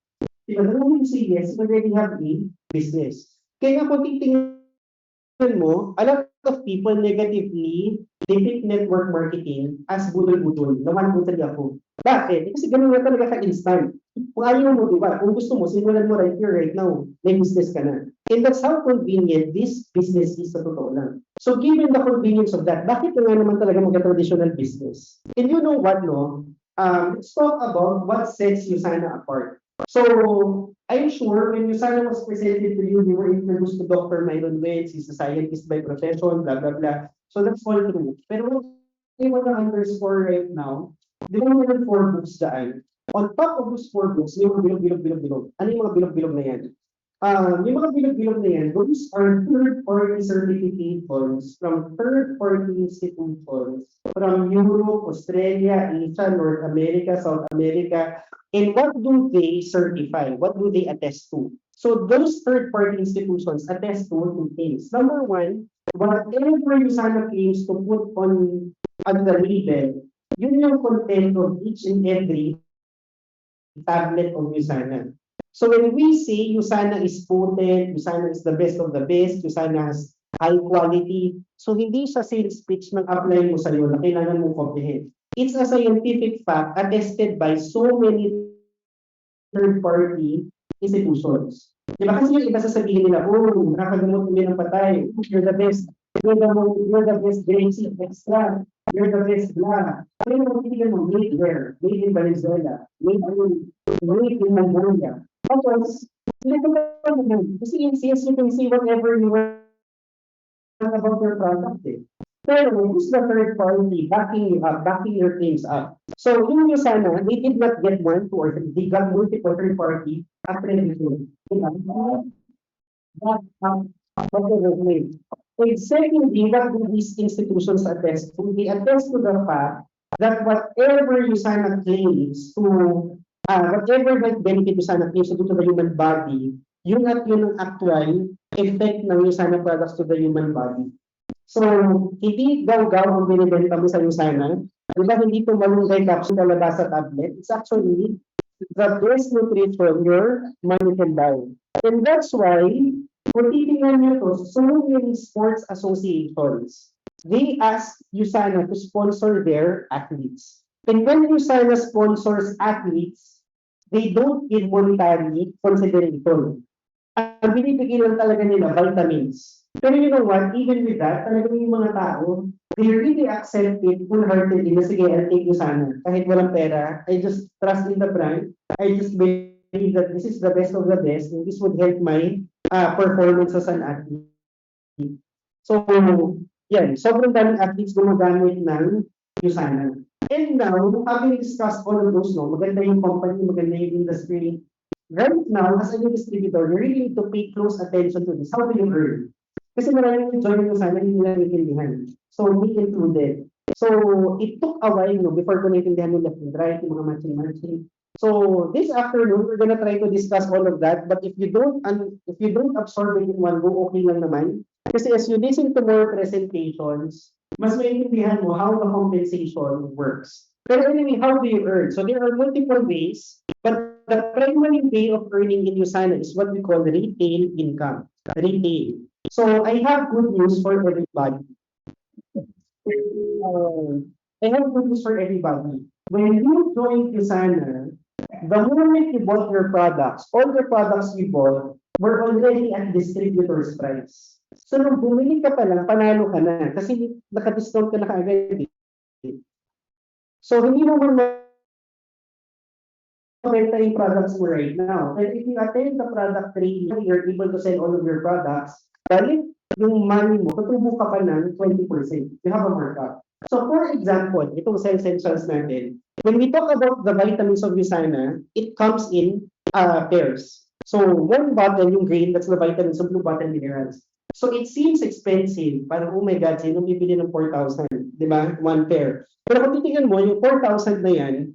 Di ba, nung you say yes, you already have a business. Kaya nga kung titingnan mo, a lot of people negatively depict network marketing as budol-budol. Naman po talaga ako. Bakit? Kasi ganun na talaga ka-instant. Kung ayaw mo, diba? Kung gusto mo, simulan mo right here, right now. May business ka na. And that's how convenient this business is sa totoo lang. So given the convenience of that, bakit ka nga naman talaga mag-traditional business? And you know what, no? Let's talk about what sets USANA apart. So, I'm sure when USANA was presented to you, you were introduced to Dr. Myron Wells, he's a scientist by profession, blah, blah, blah. So that's all true. Pero what I want to underscore right now, di ba meron 4 books daan? On top of those 4 books, yung mga bilog. Ano yung mga bilog na yan? Yung mga bilog na yan, those are third-party certifications from third-party institutions from Europe, Australia, Asia, North America, South America. And what do they certify? What do they attest to? So those third-party institutions attest to 2 things. Number 1, whatever USANA claims to put on the label, yun yung content of each and every tablet of USANA. So when we say USANA is potent, USANA is the best of the best, USANA has high quality, so hindi siya sales pitch ng apply mo sa'yo na kailangan mong comprehend. It's a scientific fact attested by so many third-party institutions. Di ba? Kasi yung iba sasabihin nila, oh, nakakagamot kami ng patay. You're the best. You're the best grade C extra. You're the best blah. Pero yung pagkitigan mo, made where? Made in Venezuela. Made in Mongolia. Tapos, hindi ko pa naman. Kasi in CS, you can see whatever you want about your product eh. Pero who's the third party backing you up, backing your claims up? So yung sana, they did not get one, two, or three. They got multiple third party accreditation. But and secondly, what do these institutions attest to? They attest to the fact that whatever you sana claims to, whatever that benefit you sana claims to do to the human body, yun at yun ang actual effect ng yung sana products to the human body. So, hindi gaw-gaw ang binibenta mo sa Usana. Diba, hindi ito malunggay capsule na labas sa tablet. It's actually the best nutrition your money can buy. And that's why, kung titingnan nyo to, so many sports associations, they ask Usana to sponsor their athletes. And when Usana sponsors athletes, they don't give monetary consideration. Ang binibigay lang talaga nila, vitamins. Pero you know what, even with that, talagang yung mga tao, they really accept it full-heartedly na sige, I'll take Usana. Kahit walang pera, I just trust in the brand. I just believe that this is the best of the best and this would help my performance as an athlete. So, yan, sobrang daming athletes gumagamit ng Usana. And now, having discussed all of those, no, maganda yung company, maganda yung industry. Right now, as a new distributor, you really need to pay close attention to this. How do you earn? Kasi maraming join yung sana hindi nila naiintindihan. So, me included. So, it took a while no, before ko naiintindihan yung left and right, yung mga matching. So, this afternoon, we're gonna try to discuss all of that. But if you don't absorb it in one go, okay lang naman. Kasi as you listen to more presentations, mas maiintindihan mo how the compensation works. Pero anyway, how do you earn? So, there are multiple ways, but the primary way of earning in Usana is what we call retail income. Retail. So I have good news for everybody. I have good news for everybody. When you join Usana, the moment you bought your products, all the products you bought were already at distributor's price. So nung bumili ka pa lang, panalo ka na kasi naka-discount ka na kaagad. So hindi mo mabenta yung products mo right now. And if you attend the product training, you're able to sell all of your products, dahil yung money mo, tutubo ka pa ng 20%. You have a markup. So for example, itong Cell Essentials natin, when we talk about the vitamins of Usana, it comes in pairs. So one bottle, yung green, that's the vitamins of blue bottle minerals. So it seems expensive. Parang, oh my God, sino bibili ng 4,000? Di ba? One pair. Pero kung titingnan mo, yung 4,000 na yan,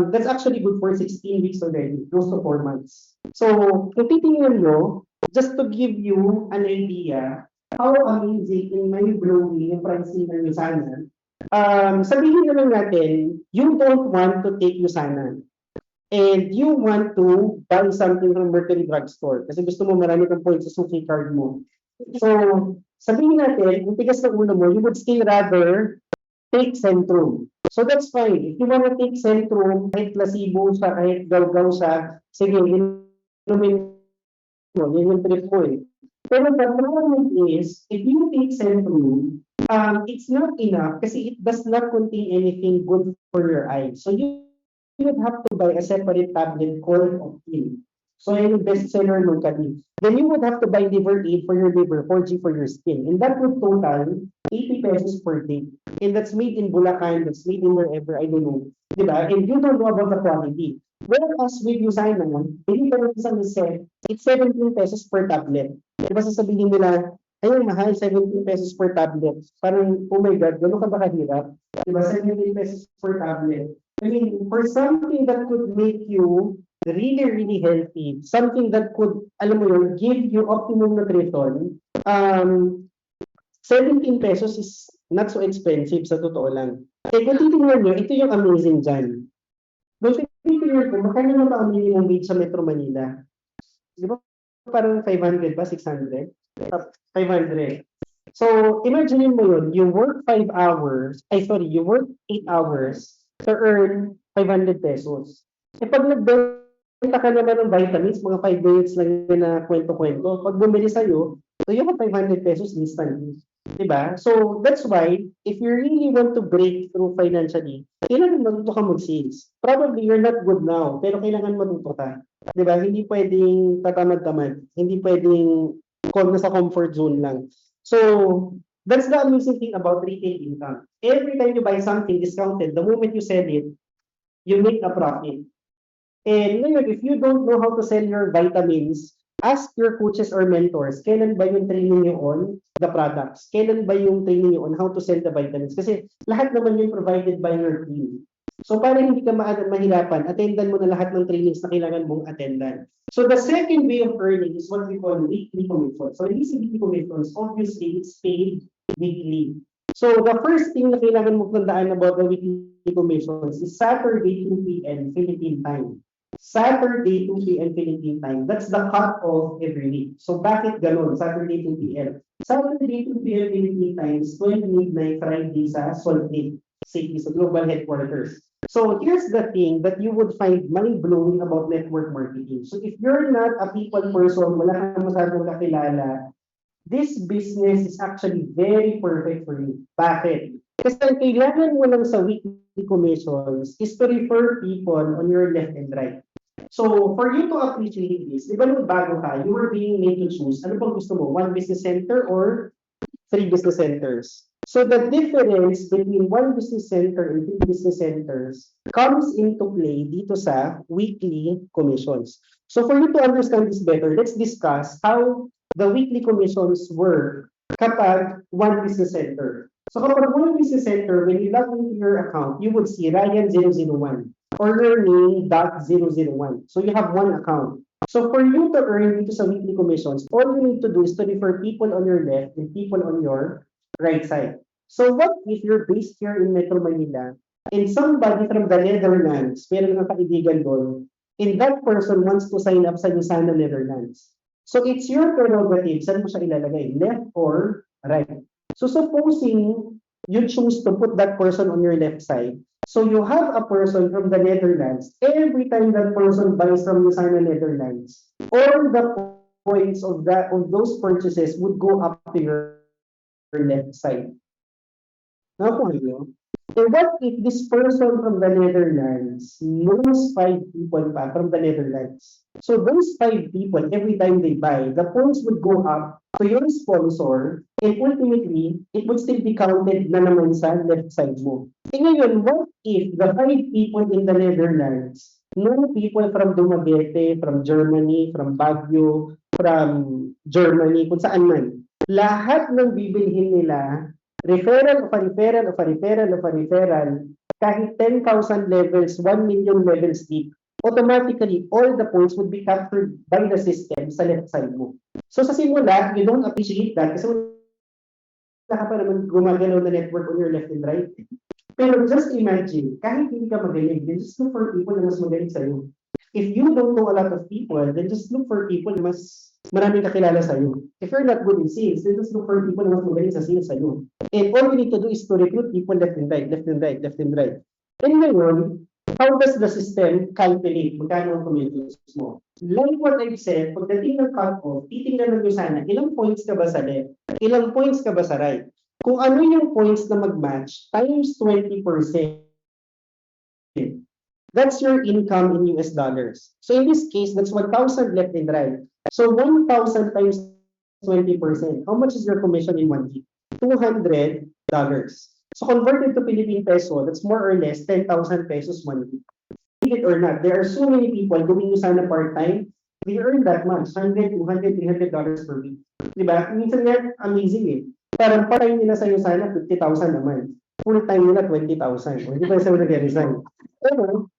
that's actually good for 16 weeks already, close to 4 months. So kung titingnan mo, just to give you an idea how amazing and mind-blowing yung pricing ng Usana, sabihin naman natin, you don't want to take Usana and you want to buy something from Mercury Drugstore kasi gusto mo marami kang points sa Suki card mo. So, sabihin natin, yung tigas ng ulo mo, you would still rather take Centrum. So that's fine. If you want to take Centrum, kahit placebo siya, kahit gaw-gaw siya, sige, inumin mo, yun yung trip mo eh. Pero the problem is, if you take Centrum, it's not enough kasi it does not contain anything good for your eyes. So you would have to buy a separate tablet called Optin. So yun yung bestseller ng kani. Then you would have to buy Liver Aid for your liver, 4G for your skin. And that would total 80 pesos per day. And that's made in Bulacan, that's made in wherever, I don't know. Diba? And you don't know about the quality. Whereas with Usana, hindi pa rin isang set, it's 17 pesos per tablet. Diba sasabihin nila, ayun, mahal, 17 pesos per tablet. Parang, oh my God, gano'n ka ba kahirap? Diba, 17 pesos per tablet. I mean, for something that could make you really, really healthy, something that could, alam mo yun, give you optimum nutrition, 17 pesos is not so expensive sa totoo lang. Eh, kung titingnan nyo, ito yung amazing dyan. Kung titingnan ko, makano na ba ang minimum wage sa Metro Manila? Di ba parang 500 ba? 600? 500. So, imagine mo yun, you work 5 hours, you work 8 hours to earn 500 pesos. Eh, pag Punta ka naman ng vitamins, mga 5 minutes lang yun na kwento-kwento. Pag bumili sa'yo, so you have 500 pesos instantly. Diba? So, that's why, if you really want to break through financially, kailangan matuto ka mag-sales. Probably, you're not good now, pero kailangan matuto ka. Diba? Hindi pwedeng tatamad-tamad. Hindi pwedeng nasa comfort zone lang. So, that's the amazing thing about retail income. Every time you buy something discounted, the moment you sell it, you make a profit. And ngayon, if you don't know how to sell your vitamins, ask your coaches or mentors, kailan ba yung training nyo on the products? Kailan ba yung training nyo on how to sell the vitamins? Kasi lahat naman yung provided by your team. So para hindi ka mahirapan, attendan mo na lahat ng trainings na kailangan mong attendan. So the second way of earning is what we call weekly commission. So these weekly commissions, obviously, it's paid weekly. So the first thing na kailangan mo tandaan about the weekly commissions is Saturday 2 p.m. Philippine time. Saturday 2 p.m. Philippine time. That's the cut-off every week. So bakit ganun? Saturday 2 p.m. Saturday 2 p.m. Philippine time is 12 midnight Friday sa Salt Lake City, sa global headquarters. So here's the thing that you would find mind-blowing about network marketing. So if you're not a people person, wala kang masyadong kakilala, this business is actually very perfect for you. Bakit? Kasi ang kailangan mo lang sa weekly commissions is to refer people on your left and right. So, for you to appreciate this, di ba nung bago ka, you were being made to choose, ano bang gusto mo? One business center or 3 business centers? So, the difference between 1 business center and 3 business centers comes into play dito sa weekly commissions. So, for you to understand this better, let's discuss how the weekly commissions work kapag 1 business center. So kapag 1 business center, when you log into your account, you would see Ryan001 or your name.001. So you have one account. So for you to earn dito sa weekly commissions, all you need to do is to refer people on your left and people on your right side. So what if you're based here in Metro Manila and somebody from the Netherlands, meron ng kaibigan doon, and that person wants to sign up sa Lusana, Netherlands. So it's your prerogative, saan mo siya ilalagay, left or right. So supposing you choose to put that person on your left side, so you have a person from the Netherlands, every time that person buys from Lusana, Netherlands, all the points of those purchases would go up to your left side. Now, and what if this person from the Netherlands knows 5 people pa from the Netherlands? So those 5 people, every time they buy, the points would go up to your sponsor, and ultimately, it would still be counted na naman sa left side mo. E ngayon, what if the 5 people in the Netherlands know people from Dumaguete, from Germany, from Baguio, from Germany, kung saan man? Lahat ng bibilhin nila, referral of a referral of a referral of a referral, kahit 10,000 levels, 1 million levels deep, automatically, all the points would be captured by the system sa left side mo. So sa simula, you don't appreciate that kasi wala ka pa naman gumagalaw na network on your left and right. Pero just imagine, kahit hindi ka magaling, then just look for people na mas magaling sa'yo. If you don't know a lot of people, then just look for people na mas maraming kakilala sa'yo. If you're not good in sales, then just look for people na mas magaling sa sales sa'yo. And all you need to do is to recruit people left and right, left and right, left and right. And ngayon, how does the system calculate magkano ang commissions mo? Like what I've said, pagdating ng cut-off, titingnan nyo sana, ilang points ka ba sa left? Ilang points ka ba sa right? Kung ano yung points na mag-match, times 20%. That's your income in US dollars. So in this case, that's 1,000 left and right. So 1,000 times 20%. How much is your commission in 1 week? $200. So converted to Philippine peso, that's more or less 10,000 pesos 1 week. Believe it or not, there are so many people doing Lusana part-time, they earn that much, $100, $200, $300 per week. Diba? Minsan nga, amazing eh. Parang part-time nila sa Lusana, 50,000 naman. Full-time nila, 20,000. O, di ba sa nag-resign? Pero,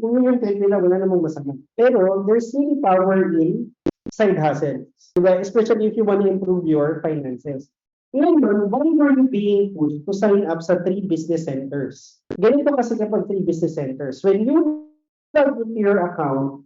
kung yung trade nila, wala namang masama. Pero, there's really power in side hustle. Diba? Especially if you want to improve your finances. Ngayon, why were you being pushed to sign up sa 3 business centers? Ganito kasi kapag 3 business centers. When you log into your account,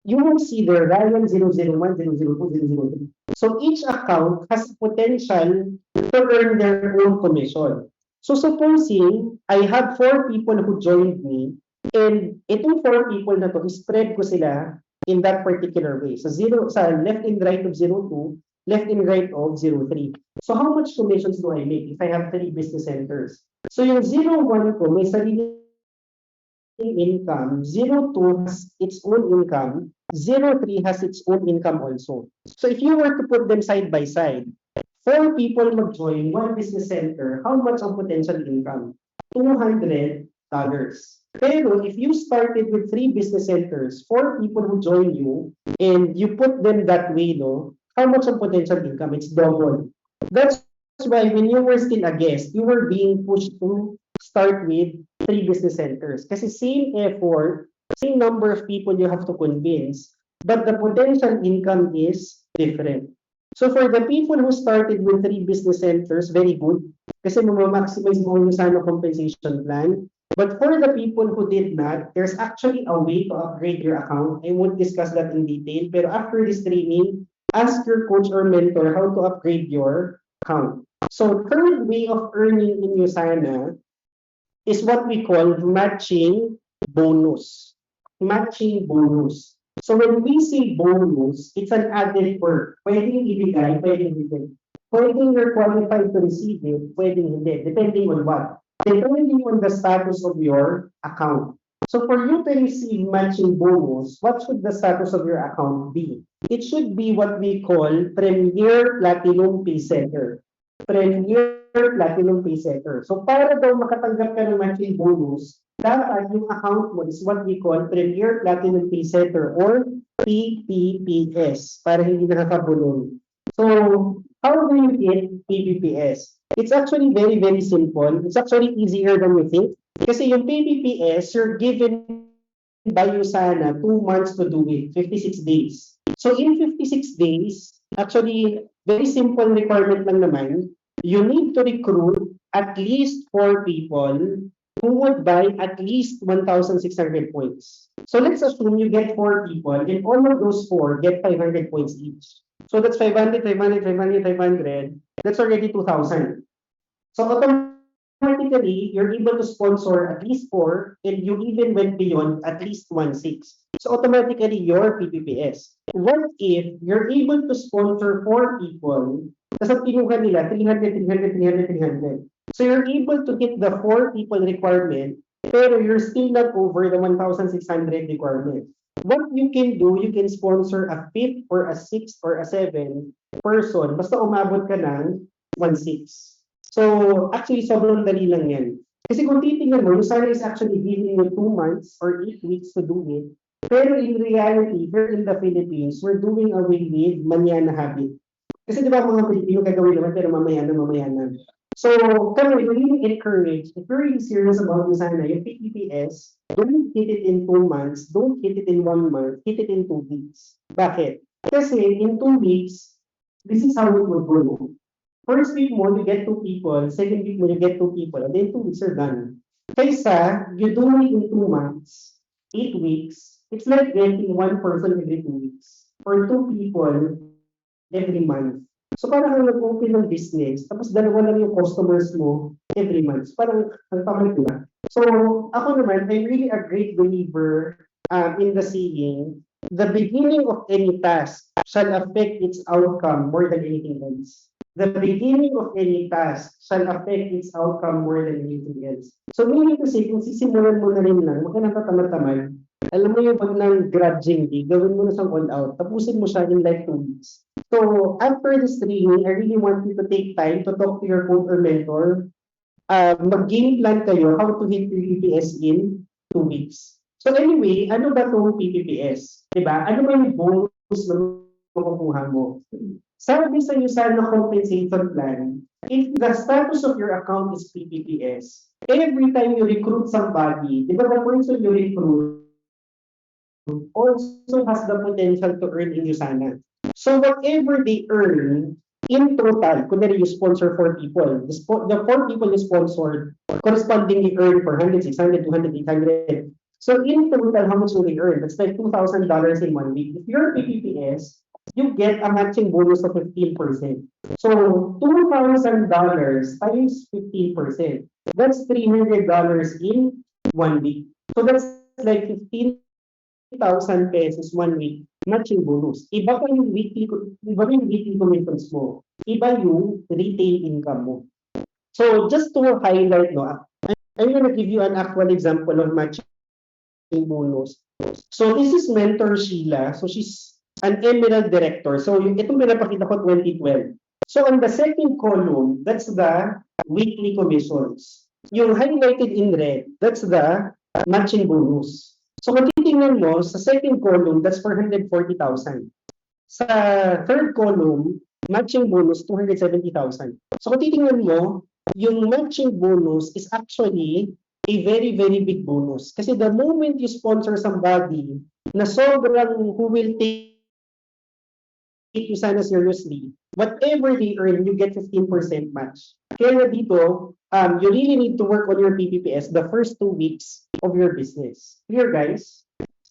you will see there Ryan001, 002, 003. So each account has potential to earn their own commission. So supposing I have 4 people who joined me, And itong 4 people na to, spread ko sila in that particular way. So sa left and right of 02, left and right of 03. So how much commissions do I make if I have 3 business centers? So yung 01 ko, may sarili income, 02 has its own income, 03 has its own income also. So if you were to put them side by side, 4 people mag-join 1 business center, how much ang potential income? $200. Pero if you started with 3 business centers, 4 people who join you, and you put them that way, no, how much ang potential income? It's double. That's why when you were still a guest, you were being pushed to start with 3 business centers. Kasi same effort, same number of people you have to convince, but the potential income is different. So for the people who started with 3 business centers, very good. Kasi maximize mo yung sana compensation plan. But for the people who did not, there's actually a way to upgrade your account. I won't discuss that in detail. Pero after this training, ask your coach or mentor how to upgrade your account. So third way of earning in Usana is what we call matching bonus. Matching bonus. So when we say bonus, it's an added perk. Pwedeng ibigay, pwedeng hindi. Pwedeng you're qualified to receive it, pwedeng hindi. Depending on what? Depending on the status of your account. So for you to receive matching bonus, what should the status of your account be? It should be what we call Premier Platinum Pay Center. Premier Platinum Pay Center. So para daw makatanggap ka ng matching bonus, dapat yung account mo is what we call Premier Platinum Pay Center or PPPS para hindi nakakabulong. So how do you get PPPS? It's actually very, very simple. It's actually easier than you think. Kasi yung PPPS, you're given by Usana 2 months to do it, 56 days. So in 56 days, actually, very simple requirement lang naman, you need to recruit at least 4 people who would buy at least 1,600 points. So let's assume you get 4 people, and all of those 4 get 500 points each. So that's 500, 500, 500, 500. That's already 2,000. So automatically, you're able to sponsor at least 4, and you even went beyond at least 1,600. So automatically, you're PPPS. What if you're able to sponsor 4 people, tapos ang kinuha nila 300, 300, 300, 300. So you're able to hit the 4 people requirement, pero you're still not over the 1,600 requirement. What you can do, you can sponsor a 5th or a 6th or a 7th person, basta umabot ka ng 1,600. So actually, sobrang dali lang yan. Kasi kung titingnan mo, Usana is actually giving you 2 months or 8 weeks to do it. Pero in reality, here in the Philippines, we're doing away with manana habit. Kasi di ba mga Pilipino gagawin naman, pero mamaya na. So, kami really encourage, if you're really serious about Usana, yung PPPS, don't hit it in 2 months, don't hit it in 1 month, hit it in 2 weeks. Bakit? Kasi in 2 weeks, this is how it would go. First week mo, you get 2 people, second week mo, you get 2 people, and then 2 weeks are done. Kaysa, you do it in 2 months, 8 weeks, it's like getting 1 person every 2 weeks, or 2 people every month. So parang kang nag-open ng business, tapos dalawa lang yung customers mo every month. Parang ang tamad ba? So ako naman, I'm really a great believer in the saying, the beginning of any task shall affect its outcome more than anything else. The beginning of any task shall affect its outcome more than anything else. So meaning to say, kung sisimulan mo na rin lang, huwag ka nang tatamad-tamad, alam mo yung pag ng grudgingly, gawin mo na siyang all out, tapusin mo siya in like 2 weeks. So after this training, I really want you to take time to talk to your coach or mentor. Mag-game plan kayo how to hit PPPS in 2 weeks. So anyway, ano ba itong PPPS? Diba? Ano ba yung bonus na makukuha mo? Sabi sa Usana compensation plan, if the status of your account is PPPS, every time you recruit somebody, di ba the person you recruit also has the potential to earn in Usana. So whatever they earn, in total, kunwari you sponsor 4 people, the 4 people you sponsored correspondingly earn $400, $600, $200, $800. So in total, how much will they earn? That's like $2,000 in 1 week. If you're PPPS, you get a matching bonus of 15%. So $2,000 times 15%, that's $300 in 1 week. So that's like 15,000 pesos 1 week, matching bonus. Iba pa yung weekly commissions mo. Iba yung retail income mo. So just to highlight, no, I'm gonna give you an actual example of matching bonus. So this is Mentor Sheila. So she's an Emerald Director. So itong pinapakita ko 2012. So on the second column, that's the weekly commissions. Yung highlighted in red, that's the matching bonus. So kung titingnan mo, sa second column, that's 440,000. Sa third column, matching bonus, 270,000. So kung titingnan mo, yung matching bonus is actually a very, very big bonus. Kasi the moment you sponsor somebody na sobrang who will take you sana seriously, whatever they earn, you get 15% match. Kaya dito, you really need to work on your PPPS the first 2 weeks of your business. Clear, guys?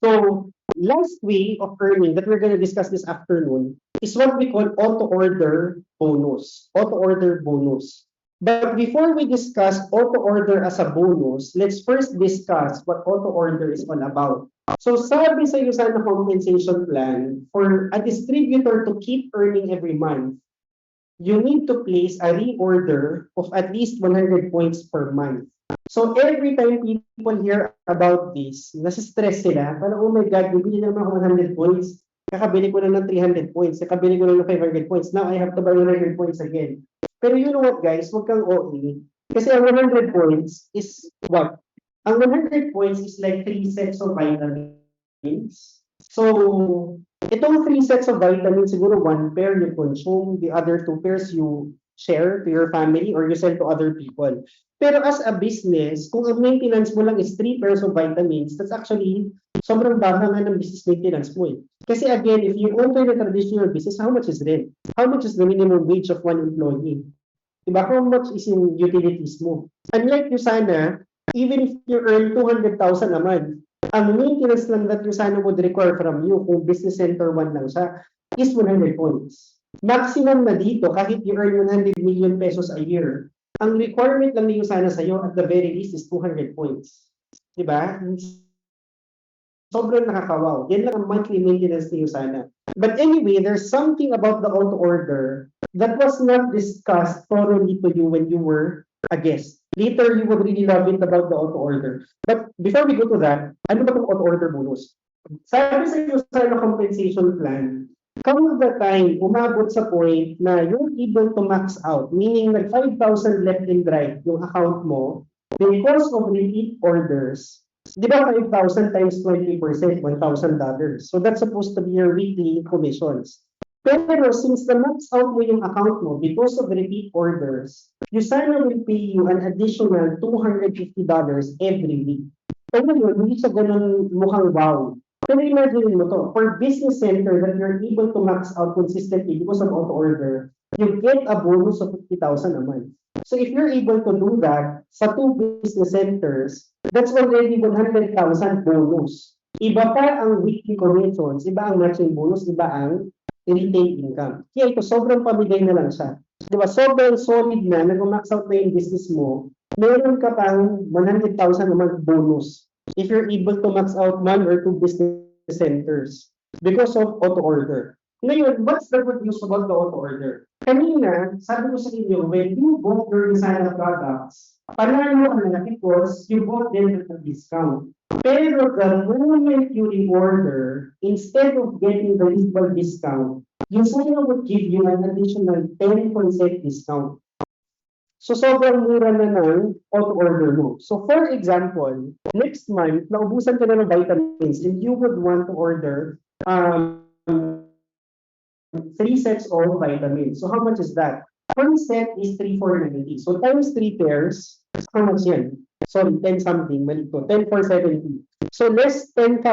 So, last way of earning that we're going to discuss this afternoon is what we call auto-order bonus. Auto-order bonus. But before we discuss auto-order as a bonus, let's first discuss what auto-order is all about. So sabi sa USANA compensation plan, for a distributor to keep earning every month, you need to place a reorder of at least 100 points per month. So every time people hear about this, nasistress sila, parang, oh my God, bibili naman ako 100 points, kakabili ko na ng 300 points, kakabili ko na ng 500 points, now I have to buy 100 points again. Pero you know what, guys, huwag kang OA, kasi ang 100 points is what? Ang 100 points is like 3 sets of vitamins. So, itong 3 sets of vitamins, siguro 1 pair you consume, the other 2 pairs you share to your family or you sell to other people. Pero as a business, kung ang maintenance mo lang is 3 pairs of vitamins, that's actually sobrang baba nga ng business maintenance mo eh. Kasi again, if you open a traditional business, how much is rent? How much is the minimum wage of one employee? Diba? How much is in utilities mo? Unlike you sana, even if you earn 200,000 a month, ang maintenance lang that you sana would require from you, kung business center 1 lang siya, is 100 points. Maximum na dito, kahit you earn 100 million pesos a year, ang requirement lang niyo sana sa'yo at the very least is 200 points. Diba? Sobrang nakakawaw. Yan lang ang monthly maintenance niyo sana. But anyway, there's something about the auto order that was not discussed thoroughly to you when you were a guest. Later, you would really love it about the auto order. But before we go to that, ano ba itong auto order bonus? Sabi sa iyo sa compensation plan, come the time, umabot sa point na you're able to max out, meaning nag 5,000 left and right yung account mo, because of repeat orders. Di ba 5,000 times 20%, $1,000. So that's supposed to be your weekly commissions. Pero since the max out mo yung account mo because of repeat orders, USANA will pay you an additional $250 every week. Pero yun, hindi siya ganun mukhang wow. Pero imagine mo to, for business center that you're able to max out consistently because of auto order, you get a bonus of 50,000 a month. So if you're able to do that sa 2 business centers, that's already 100,000 bonus. Iba pa ang weekly commissions, iba ang matching bonus, iba ang retail income. Kaya ito, sobrang pamigay na lang siya. Diba, sobrang solid na, nag-max out na yung business mo, meron ka pang 100,000 naman bonus if you're able to max out 1 or 2 business centers because of auto order. Ngayon, what's the good news about the auto order? Kanina, sabi ko sa inyo, when you bought your designer products, panalo ka na because you bought them at a discount. Pero the moment you reorder, instead of getting the usual discount, USANA would give you an additional 10% discount. So sobrang mura na ng auto-order mo. So for example, next month, naubusan ka na ng vitamins and you would want to order 3 sets of vitamins. So how much is that? One set is 3,490. So times 3 pairs, how much yan? Sorry, 10 something, mali ko. 10,470. So less 10,000,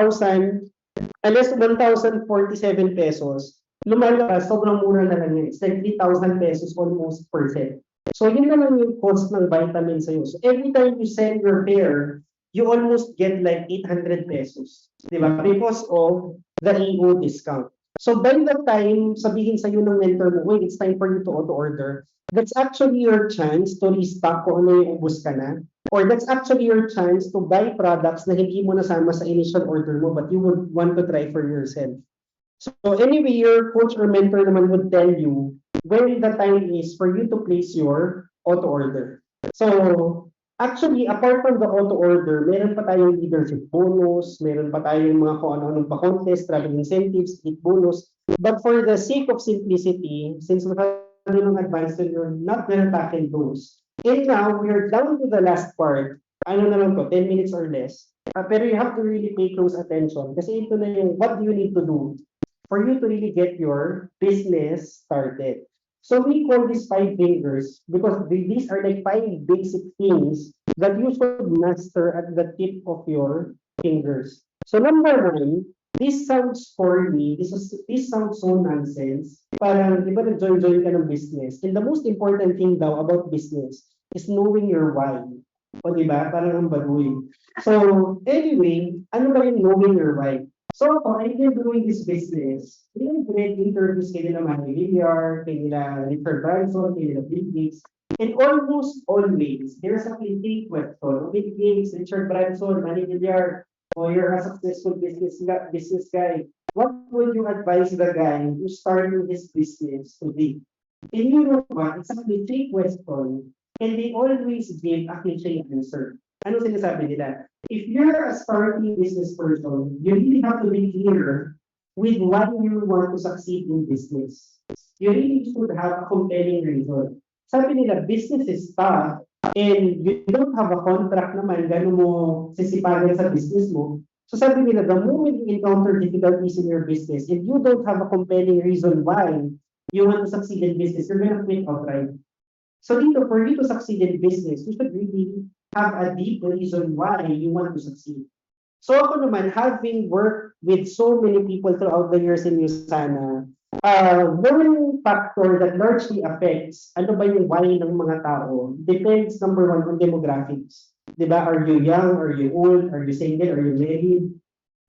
less 1,047 pesos, lumalabas, sobrang mura na lang yan. It's like 3,000 pesos almost per set. So yun naman yung cost ng vitamin sa'yo. So every time you send your pair, you almost get like 800 pesos. Diba? Because of the EO discount. So by the time sabihin sa'yo ng mentor mo, wait, it's time for you to auto-order, that's actually your chance to restock kung ano yung ubos ka na. Or that's actually your chance to buy products na hindi mo nasama sa initial order mo but you would want to try for yourself. So anyway, your coach or mentor naman would tell you when the time is for you to place your auto order. So actually, apart from the auto order, meron pa tayong leadership bonus, meron pa tayong mga kung ano-anong pa-contest, travel incentives, hit bonus. But for the sake of simplicity, since we have ng advanced, you're not gonna tackle those. And now, we're down to the last part. Ano na lang to, 10 minutes or less. Pero you have to really pay close attention kasi ito na yung what do you need to do for you to really get your business started. So we call these 5 fingers because these are like 5 basic things that you should master at the tip of your fingers. So number 1, this sounds corny, this sounds so nonsense. Parang, di ba nag-join ka ng business? And the most important thing daw about business is knowing your why. O di ba? Parang ang baduy. So anyway, ano ba yung knowing your why? So I've been doing this business. Yung great interviews kay nila Manny Villar, kay nila Richard Branson, kay nila Bill Gates. And almost always, there's a cliché question. Bill Gates, Richard Branson, Manny Villar, oh, you're a successful business guy. What would you advise the guy who's starting his business today? And you know what? It's a cliché question. And they always give a cliché answer. Ano sinasabi nila? If you're a starting business person, you really have to be clear with why you want to succeed in business. You really should have a compelling reason. Sabi nila, business is tough and you don't have a contract naman, gano'n mo sisipagan sa business mo. So sabi nila, the moment you encounter difficulties in your business and you don't have a compelling reason why you want to succeed in business, you're gonna quit outright. So dito, for you to succeed in business, you should really have a deep reason why you want to succeed. So ako naman, having worked with so many people throughout the years in USANA, one factor that largely affects ano ba yung why ng mga tao depends, number 1, on demographics. Diba? Are you young? Are you old? Are you single? Are you married?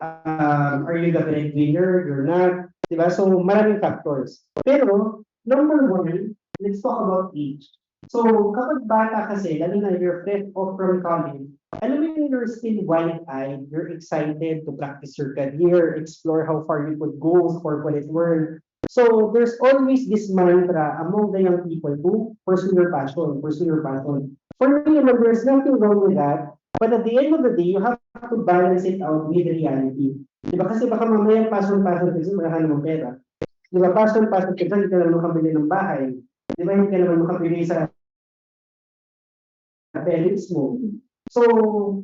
Are you the breadwinner? You're not. Diba? So maraming factors. Pero, number 1, let's talk about age. So, kapag bata kasi, lalo na you're fresh off from college, alam mo yung you're still wide-eyed, you're excited to practice your career, explore how far you could go sa corporate world. So, there's always this mantra among the young people to pursue your passion, pursue your passion. For me, there's nothing wrong with that, but at the end of the day, you have to balance it out with reality. Diba? Kasi baka mamaya passion kasi magkakaroon ng pera. Diba? Passion kasi hindi ka naman makabili ng bahay. Di ba, hindi ka naman makabili sa parents mo. So,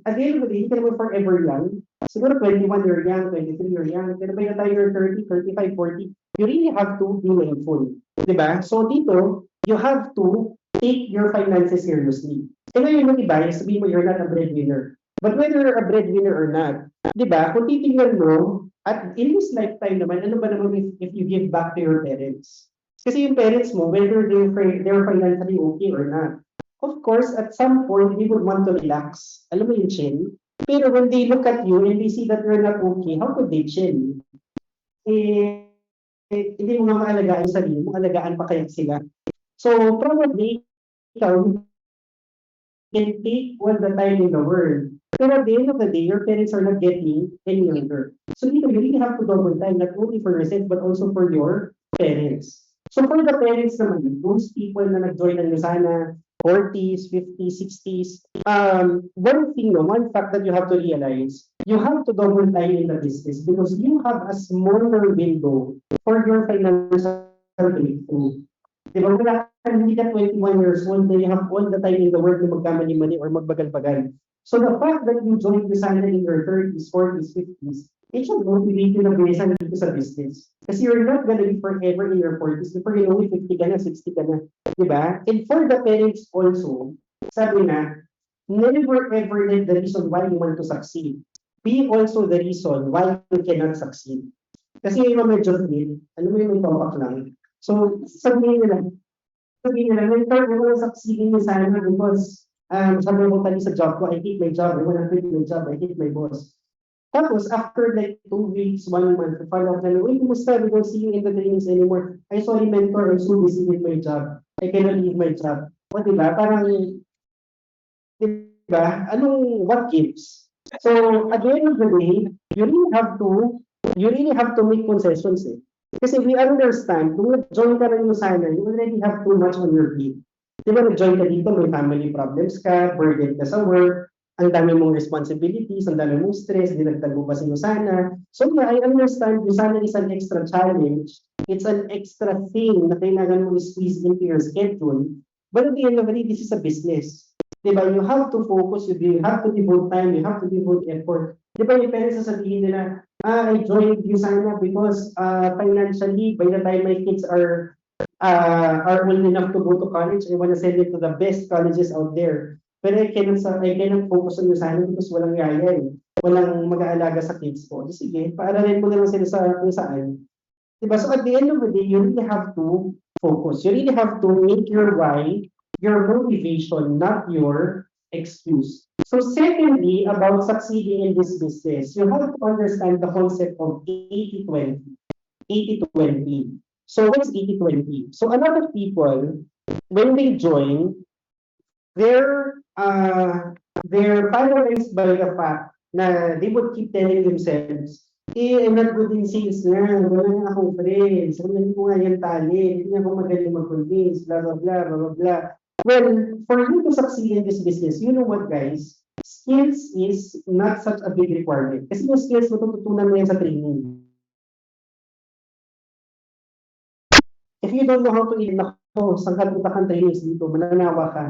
at the end of the day, hindi ka naman forever young. Siguro 21 you're young, 23 you're young. Pero by the time you're 30, 35, 40, you really have to be mindful. Di ba? So, dito, you have to take your finances seriously. E ngayon yung iba, sabihin mo you're not a breadwinner. But whether you're a breadwinner or not, di ba, kung titingnan mo, at in this lifetime naman, ano ba naman if you give back to your parents? Kasi yung parents mo, whether they're financially okay or not, of course, at some point, they would want to relax. Alam mo yung chill? Pero when they look at you and they see that you're not okay, how could they chill? Hindi mo nga maalagaan yung sarili mo, alagaan pa kaya sila. So, probably, ikaw can take all the time in the world. Pero at the end of the day, your parents are not getting any younger. So, dito, you really have to double time, not only for yourself, but also for your parents. So for the parents naman, those people na nag-join ng Lucana, 40s, 50s, 60s, one thing, one fact that you have to realize, you have to double time in the business because you have a smaller window for your financial breakthrough. Diba, hindi ka 21 years old, then you have all the time in the world na magkamali-mali or magbagal-bagal. So the fact that you joined Lucana in your 30s, 40s, 50s, it should motivate you na bilisan dito sa business. Kasi you're not gonna be forever in your 40s. Before you know it, 50 ka na, 60 ka na. Diba? And for the parents also, sabi na, never ever let the reason why you want to succeed be also the reason why you cannot succeed. Kasi yung medyo real, alam mo yung topak lang. So, sabihin nila, mentor, I want to succeed in sana because sabi mo tali sa job ko, I hate my job, I want to quit my job, I hate my boss. Tapos, after like 2 weeks, 1 month, follow up na, uy, kumusta? We don't see you in the trainings anymore. I saw you, mentor. I'm so busy with my job. I cannot leave my job. O, diba? Parang, diba? What gives? So, at the end of the day, you really have to make concessions eh. Kasi we understand, kung nag-join ka rin mo sana, you already have too much on your plate. Di ba nag-join ka dito, may family problems ka, burden ka sa work, ang dami mong responsibilities, ang dami mong stress, dinagdag mo pa sa sana. So yeah, I understand yung sana is an extra challenge. It's an extra thing na kailangan mo squeeze into your schedule. But at the end of the day, this is a business. Diba? You have to focus, you have to devote time, you have to devote effort. Diba yung parents sasabihin nila, I joined you sana because financially, by the time my kids are old enough to go to college, I want to send it to the best colleges out there. Pero I cannot focus on Usana because walang yaya eh. Walang mag-aalaga sa kids ko. Di sige, paaralin mo na lang sila sa kung saan. Diba? So at the end of the day, you really have to focus. You really have to make your why, your motivation, not your excuse. So secondly, about succeeding in this business, you have to understand the concept of 80-20. 80-20. So what's 80-20? So a lot of people, when they join, they're paralyzed by the fact na they would keep telling themselves, I'm not good in sales na, wala na akong friends, hindi ko nga yung talent, hindi ako magaling mag-convince, blah, blah, blah, blah, blah, blah. Well, for you to succeed in this business, you know what guys, skills is not such a big requirement. Kasi yung skills, matututunan mo yan sa training. If you don't know how to eat, nako, sangkat kita kang trainings dito, mananawa ka.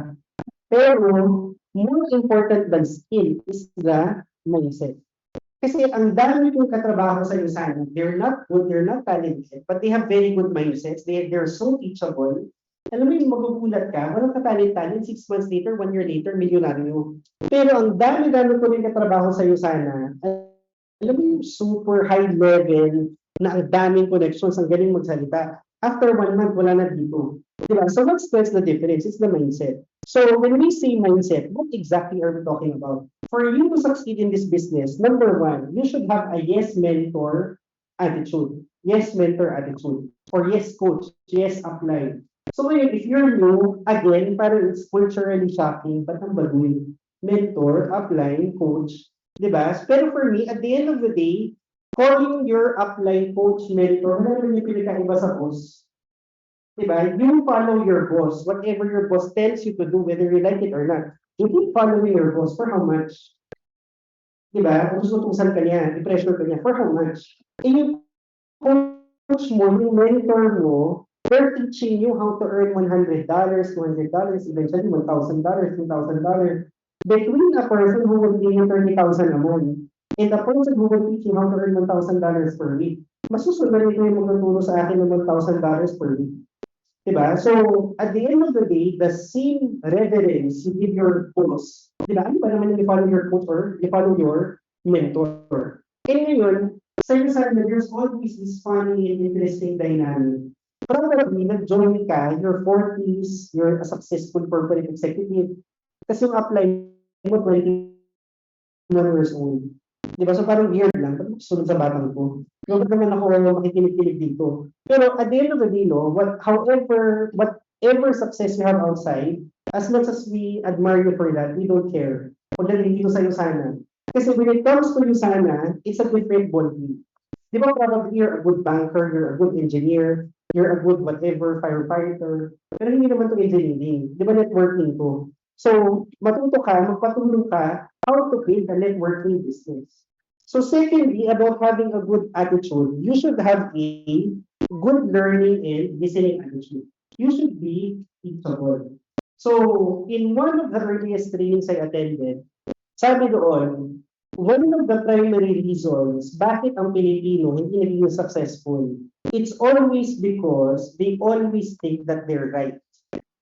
Pero, more important than skill is the mindset. Kasi ang dami kong katrabaho sa Usana, they're not good, they're not talented, but they have very good mindsets, they're so teachable. Alam mo yung magugulat ka, walang katalent-talent, 6 months later, 1 year later, milyonaryo. Pero ang dami-dami ko rin katrabaho sa Usana, alam mo yung super high level na ang daming connections, ang galing magsalita. After 1 month, wala na dito. Diba? So what's the difference? It's the mindset. So when we say mindset, what exactly are we talking about? For you to succeed in this business, number one, you should have a yes mentor attitude. Yes mentor attitude. Or yes coach. Yes apply. So ngayon, if you're new, again, parang it's culturally shocking, but ang baguy. Mentor, apply, coach. Diba? Pero for me, at the end of the day, calling your upline coach, mentor, wala naman yung pinakaiba sa boss. Diba? You follow your boss. Whatever your boss tells you to do, whether you like it or not. You keep following your boss for how much? Diba? Kung susutusan ka niya, i-pressure ka niya, for how much? And yung coach mo, yung mentor mo, they're teaching you how to earn $100, $200, eventually $1,000, $2,000. Between a person who will pay you 30,000 a month and a person who will teach you how to earn $1,000 per week, masusunod ito yung magtuturo sa akin ng $1,000 per week. Diba? So, at the end of the day, the same reverence you give your boss. Diba? Ano ba naman yung i-follow your coach or i-follow your mentor? And ngayon, sa iyo there's always this funny and interesting dynamic. Probably, nag-join ka, your 40s, you're a successful corporate executive, kasi yung apply mo 21 years old. Diba? So parang weird lang, ba't sunod sa batang ko? Yung naman ako makikinig-kinig dito. Pero at the end of the day, no, whatever success you have outside, as much as we admire you for that, we don't care. Pagdating dito sa Usana. Kasi when it comes to Usana, it's a different ballgame. Di ba probably you're a good banker, you're a good engineer, you're a good whatever, firefighter, pero hindi naman to engineering. Di ba networking to? So, matuto ka, magpatulong ka how to build a networking business. So secondly, about having a good attitude, you should have a good learning and listening attitude. You should be teachable. So in one of the earliest trainings I attended, sabi doon, one of the primary reasons bakit ang Pilipino hindi naging successful, it's always because they always think that they're right.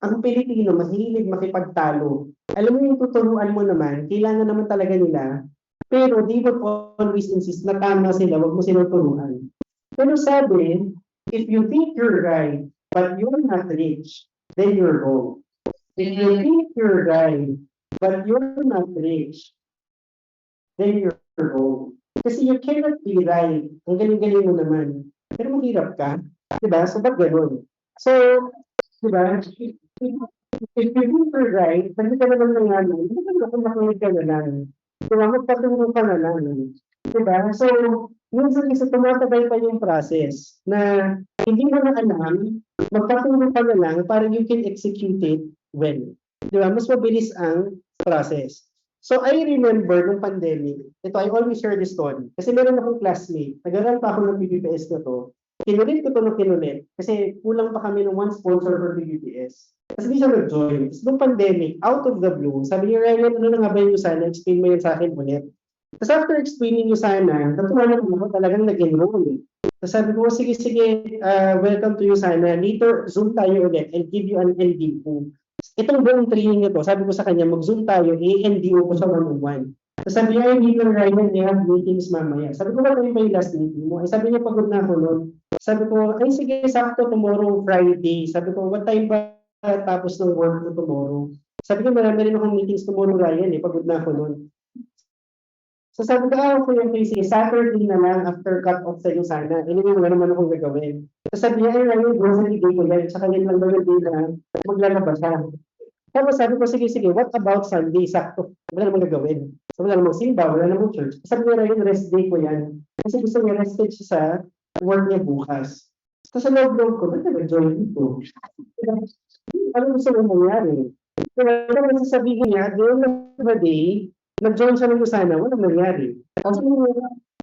Ang Pilipino, mahilig makipagtalo. Alam mo yung tuturuan mo naman, kailangan naman talaga nila, pero they would always insist na tama sila, wag mo silang turuan. Pero sabi, if you think you're right, but you're not rich, then you're wrong. If you think you're right, but you're not rich, then you're wrong. Kasi you cannot be right. Ang galing-galing mo naman. Pero mahirap ka. Diba? So, ba't ganun? So, diba? If you do the right, hindi ka naman nangyari. Hindi ka naman makinig ka na lang. Diba? Magpatulong ka na lang. Diba? So, minsan kasi tumatabay pa yung process na hindi mo na alam, magpatulong ka na lang para you can execute it well. Diba? Mas mabilis ang process. So, I remember nung pandemic, ito, I always share this story. Kasi meron akong classmate, nag-aral pa ako ng PBPS na to. Kinulit ko to na kinulit. Kasi kulang pa kami ng one sponsor for PBPS. Kasi di siya nag-join. Tapos nung pandemic, out of the blue, sabi niya, Ryan, ano na nga ba yung sana? Explain mo yun sa akin ulit. Tapos after explaining yung sana, natuwa na ako talagang nag-enroll. Tapos sabi ko, sige, welcome to you sana. Later, Zoom tayo ulit and give you an LDO. Itong buong training nito, sabi ko sa kanya, mag-Zoom tayo, i-NDO ko sa 101. Tapos sabi niya, hindi lang Ryan, they have meetings mamaya. Sabi ko, ba yung last meeting mo? Sabi niya, pagod na ako noon. Sabi ko, ay sige, sakto tomorrow, Friday. Sabi ko, what time ba tapos ng work mo tomorrow? Sabi ko, marami rin akong meetings tomorrow, Ryan, pagod na ako noon. So sabi ko, okay, sige, Saturday na lang after cut-off sa'yo sana. Anyway, wala naman akong gagawin. So sabi niya, ay, Ryan, grocery day ko yan. Tsaka yan lang gawin din na maglalabas siya. Tapos sabi ko, sige, what about Sunday? Sakto, wala namang gagawin. So wala namang simba, wala namang church. Sabi niya, Ryan, rest day ko yan. Kasi gusto niya rested siya sa work niya bukas. Tapos sa loob-loob ko, ba't nag-join dito? Ano gusto mo mangyari? Kaya naman sasabihin niya, at the end of the day, nag-join siya ng Usana, walang nangyari. Kasi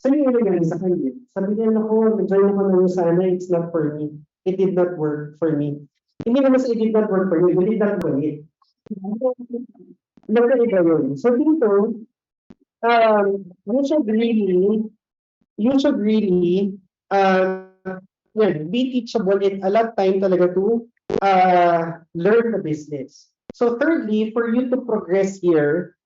sabi niya nangyari sa kanya. Sabi niya, naku, nag-join ako ng Usana, it's not for me. It did not work for me. Hindi naman sa it did not work for me, it did not work it. Nagkaiba yun. So dito, you should really, be teachable and allot time talaga to learn the business. So thirdly, for you to progress here,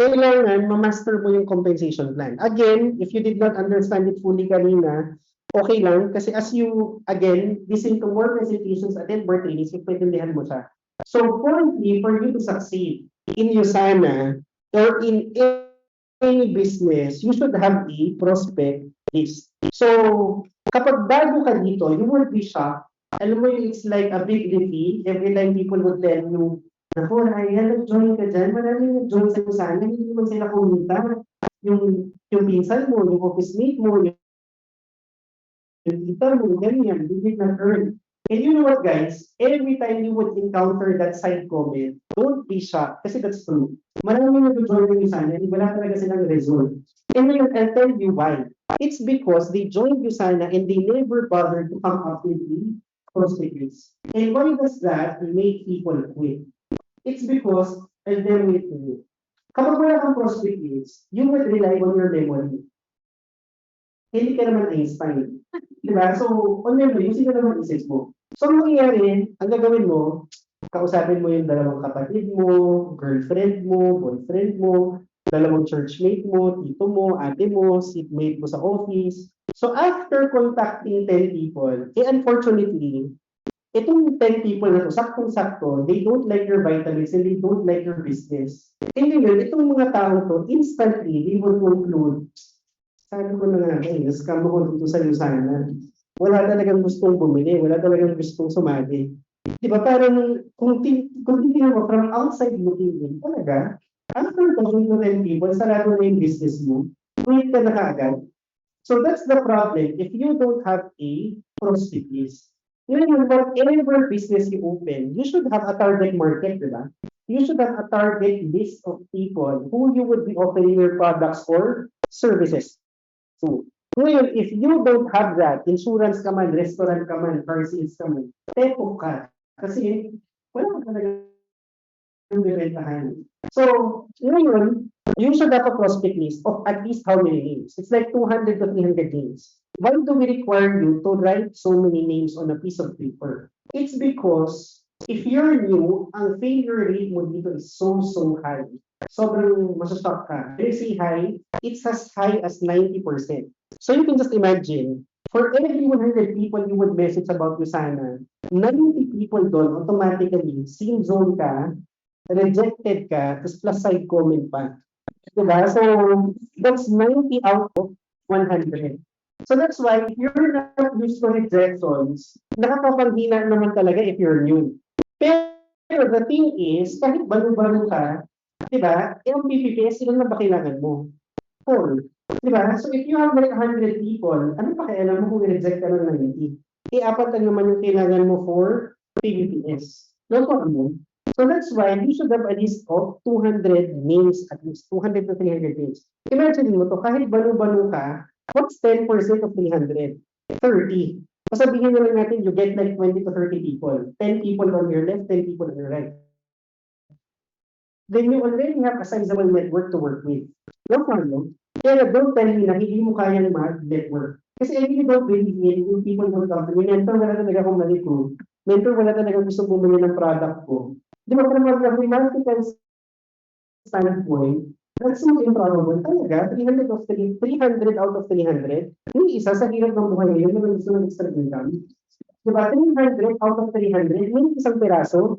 kailangan ma-master mo yung compensation plan. Again, if you did not understand it fully kanina, okay lang. Kasi as you, again, listen to more presentations, attend more trainings, ipintindihan mo siya. So currently, for you to succeed in Usana or in any business, you should have a prospect list. So, kapag bago ka dito, you will be shocked. Alam mo, it's like a big defeat every time people would tell you, naku, Ryan, nag-join ka dyan. Maraming nag-join sa Usana, hindi naman sila kumita. Yung pinsan mo, yung office mate mo, yung tita mo, ganyan, you did not earn. And you know what, guys? Every time you would encounter that side comment, don't be shocked kasi that's true. Maraming nag-join ng Usana, wala talaga silang result. And then I'll tell you why. It's because they joined Usana and they never bothered to come up with the prospectus. And why does that make people quit? It's because, and then wait to you. Kapag wala kang prospectus, you would rely on your memory. Hindi ka naman Einstein. Diba? So, on memory, using ka naman isip mo. So, ang mangyayari, ang gagawin mo, kausapin mo yung dalawang kapatid mo, girlfriend mo, boyfriend mo, dalawang churchmate mo, tito mo, ate mo, seatmate mo sa office. So, after contacting 10 people, unfortunately, itong 10 people na to, saktong-sakto, they don't like your vitamins and they don't like your business. And yun, itong mga tao to, instantly, they will conclude, sabi ko na nga, scam ako dito sa Usana. Wala talagang gustong bumili, wala talagang gustong sumali. Di ba parang, kung tingnan mo from outside looking in, talaga, after talking to 10 people, sarado na yung business mo, quit ka na kaagad. So that's the problem if you don't have a prospectus. Whatever business you open, you should have a target market, di ba? You should have a target list of people who you would be offering your products or services. So, ngayon, if you don't have that, insurance ka man, restaurant ka man, car sales ka man, tepo ka. Kasi, wala ka talaga yung bibentahan. So, ngayon, you should have a prospect list of at least how many names? It's like 200 to 300 names. Why do we require you to write so many names on a piece of paper? It's because, if you're new, ang failure rate mo dito is so high. Sobrang masashock ka. When you say high, it's as high as 90%. So you can just imagine, for every 100 people you would message about Usana, 90 people doon automatically, same zone ka, rejected ka, tapos plus side comment pa. Diba? So, that's 90 out of 100. So that's why if you're not used to rejections, nakakapanghina naman talaga if you're new. Pero the thing is, kahit bago-bago ka, di ba, yung PPPS, ilan na ba kailangan mo? 4. Di ba? So if you have like 100 people, ano pa kaya alam mo kung i-reject ka ng 90? Apat lang naman yung kailangan mo for PPPS. No problem. So that's why you should have a list of 200 names, at least 200 to 300 names. Imagine mo to, kahit balo-balo ka, what's 10% of 300? 30. Sabihin na lang natin, you get like 20 to 30 people. 10 people on your left, 10 people on your right. Then you already have a sizable network to work with. No problem. Kaya don't tell me na hindi mo kayang mag-network. Kasi I really don't believe in yung people who come to me, mentor wala talaga akong ma-recruit. Mentor wala talaga gusto bumili ng product ko. Di ba kung mag-remarketing standpoint, that's not improbable talaga. 300 out of 300, yung isa sa hirap ng buhay ngayon na gusto ng extra income. Diba, 300 out of 300, may isang piraso,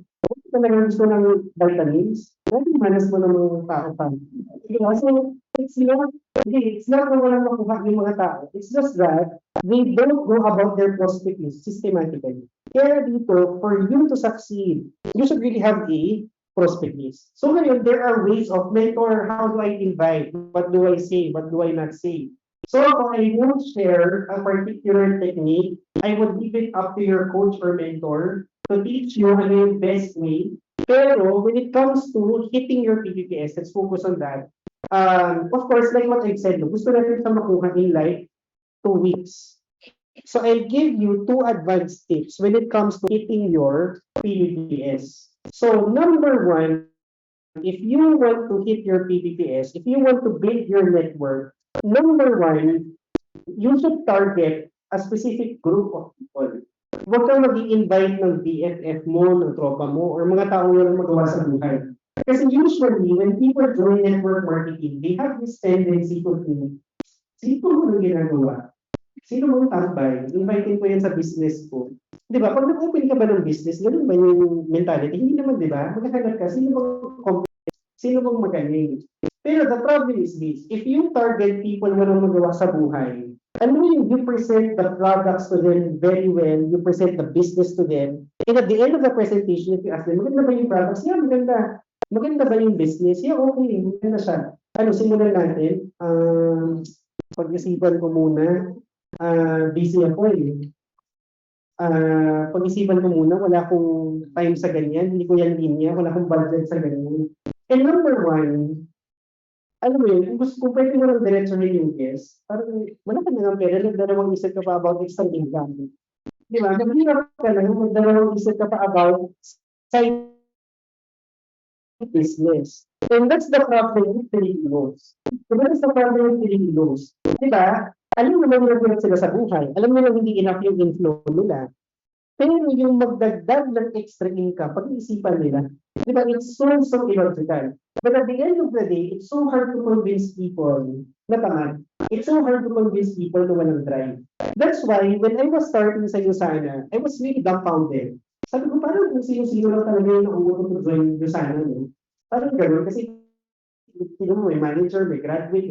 talagang gusto ng vitamins, pwede manas mo ng mga tao pa. Diba? So, it's not na walang makuha yung mga tao. It's just that they don't go about their prospecting systematically. Kaya dito, for you to succeed, you should really have a prospect list. So ngayon, there are ways of mentor, how do I invite? What do I say? What do I not say? So I won't share a particular technique. I would leave it up to your coach or mentor to teach you ano yung best way. Pero when it comes to hitting your PPPS, let's focus on that. Of course, like what I've said, gusto natin sa makuha in like 2 weeks. So I'll give you 2 advanced tips when it comes to hitting your PPPS. So number 1, if you want to hit your PPPS, if you want to build your network, number 1, you should target a specific group of people. Huwag kang mag-i-invite ng BFF mo, ng tropa mo, or mga taong walang magawa sa buhay. Kasi usually, when people join network marketing, they have this tendency to think, sino mo nang ginagawa? Sino mong tambay? Inviting ko yan sa business ko. Di ba? Pag nag-open ka ba ng business, ganun ba yung mentality? Hindi naman, di ba? Maghahanap ka, sino bang competence? Sino bang magaling? Pero the problem is this, if you target people walang magawa sa buhay, ano yung you present the products to them very well, you present the business to them, and at the end of the presentation, if you ask them, maganda ba yung products? Yeah, maganda. Maganda ba yung business? Yeah, okay. Maganda siya. Ano, simulan natin. Pag-isipan ko muna. Busy ako eh. Pag-isipan ko muna, wala akong time sa ganyan, hindi ko yan linya, wala akong budget sa ganyan. And number 1, alam mo yun, kung pwede mo lang diretsuhin yung guest, parang wala ka na ng pera, nagdalawang isip ka pa about extra income. Di ba? Hirap ka lang, magdalawang isip ka pa about side business. And that's the problem with Filipinos. Diba that's the problem with Filipinos? Di ba? Alam mo naman nagulot sila sa buhay. Alam mo na hindi enough yung inflow nila. Pero yung magdagdag ng extra income, pag-iisipan nila, di ba, it's so illogical. But at the end of the day, it's so hard to convince people na tamad. It's so hard to convince people na walang drive. That's why, when I was starting sa Yusana, I was really dumbfounded. Sabi ko, parang kung sino-sino lang talaga yung nauuto to join Yusana, no? Parang gano'n, kasi may manager, may graduate,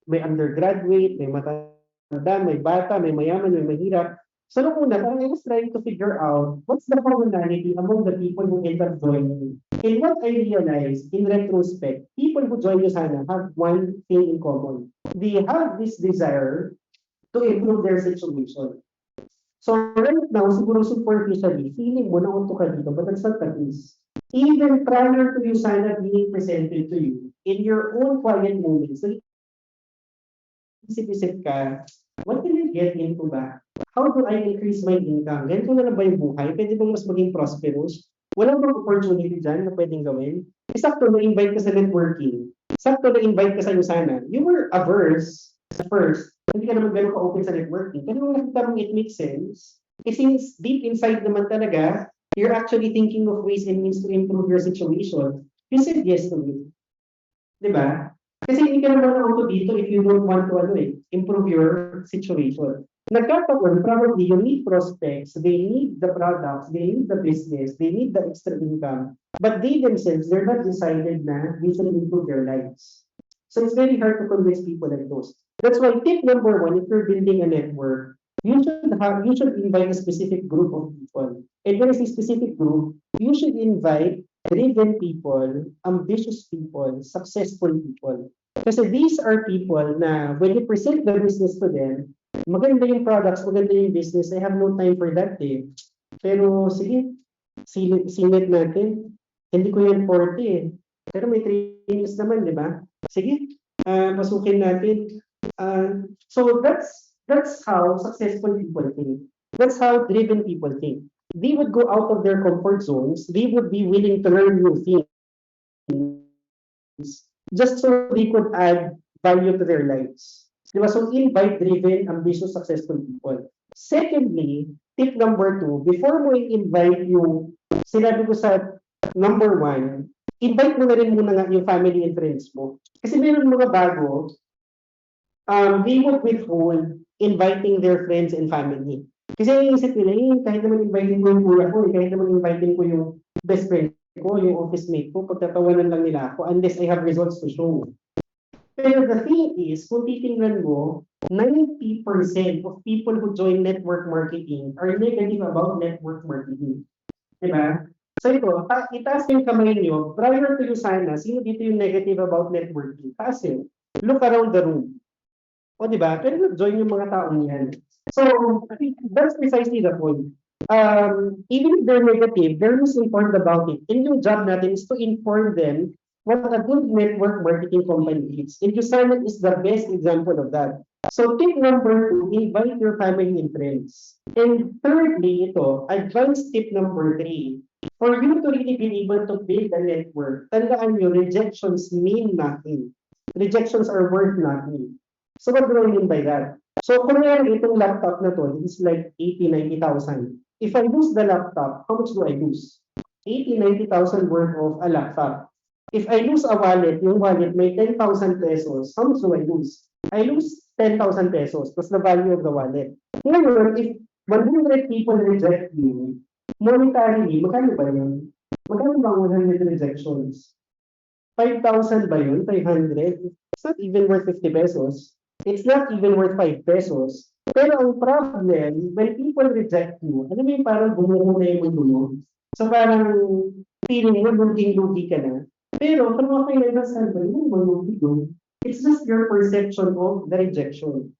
may undergraduate, may matanda, may bata, may mayaman, may mahirap. So nung una, parang I was trying to figure out what's the commonality among the people who end up joining. And what I realized, in retrospect, people who join Yusana have one thing in common. They have this desire to improve their situation. So right now, siguro superficially, feeling mo na unto ka dito, but that's not the case. Even prior to Yusana being presented to you, in your own quiet moments, isip-isip ka, what can I get into ba? How do I increase my income? Ganito na lang ba yung buhay? Pwede bang mas maging prosperous? Walang bang opportunity dyan na pwedeng gawin? Sakto na-invite ka sa networking. Sakto na-invite ka sa Yusana. You were averse at first. Hindi ka naman gano'n ka-open sa networking. Pero nung nakita mong it makes sense, since deep inside naman talaga, you're actually thinking of ways and means to improve your situation, you said yes to it. Diba? Kasi hindi ka naman auto dito if you don't want to improve your situation. Nagkataon, probably you need prospects, they need the products, they need the business, they need the extra income, but they themselves, they're not decided na they should improve their lives. So it's very hard to convince people like those. That's why tip number one, if you're building a network, you should invite a specific group of people. And when I say specific group, you should invite driven people, ambitious people, successful people. Kasi these are people na when you present the business to them, maganda yung products, maganda yung business, I have no time for that eh. Pero sige, singit natin. Hindi ko yan forte eh. Pero may trainings naman, di ba? Sige, pasukin natin. So that's how successful people think. That's how driven people think. They would go out of their comfort zones. They would be willing to learn new things just so they could add value to their lives. Diba? So invite driven, ambitious, successful people. Secondly, tip number 2, before mo i-invite yung sinabi ko sa number 1, invite mo na rin muna nga yung family and friends mo. Kasi meron mga bago, they would withhold inviting their friends and family. Kasi iisip nila, kahit naman inviting ko yung kuya ko, kahit naman inviting ko yung best friend ko, yung office mate ko, pagtatawanan lang nila ako unless I have results to show. Pero the thing is, kung titingnan mo, 90% of people who join network marketing are negative about network marketing. Diba? So ito, itaas yung kamay nyo, prior to you sana, sino dito yung negative about networking? Taas yun. Look around the room. O diba? Pero nag-join yung mga taong yan. So, I think that's precisely the point. Even if they're negative, they're misinformed about it. And yung job natin is to inform them what a good network marketing company is. And Usana is the best example of that. So tip number 2, invite your family and friends. And thirdly, ito, advanced tip number 3. For you to really be able to build a network, tandaan nyo, rejections mean nothing. Rejections are worth nothing. So what do I mean by that? So kung itong laptop na to, this is like 80,000, 90,000. If I lose the laptop, how much do I lose? 80,000, 90,000 worth of a laptop. If I lose a wallet, yung wallet may 10,000 pesos, how much do I lose? I lose 10,000 pesos plus the value of the wallet. Ngayon, if 100 people reject you, monetarily, magkano ba yun? Magkano ba 100 rejections? 5,000 ba yun? 500? It's not even worth 50 pesos. It's not even worth 5 pesos. Pero ang problem, when people reject you, ano mo yung parang bumuho na yung mundo mo? So parang feeling mo, luging-lugi ka na. Pero kung okay na saan ba yung malugi doon? It's just your perception of the rejection.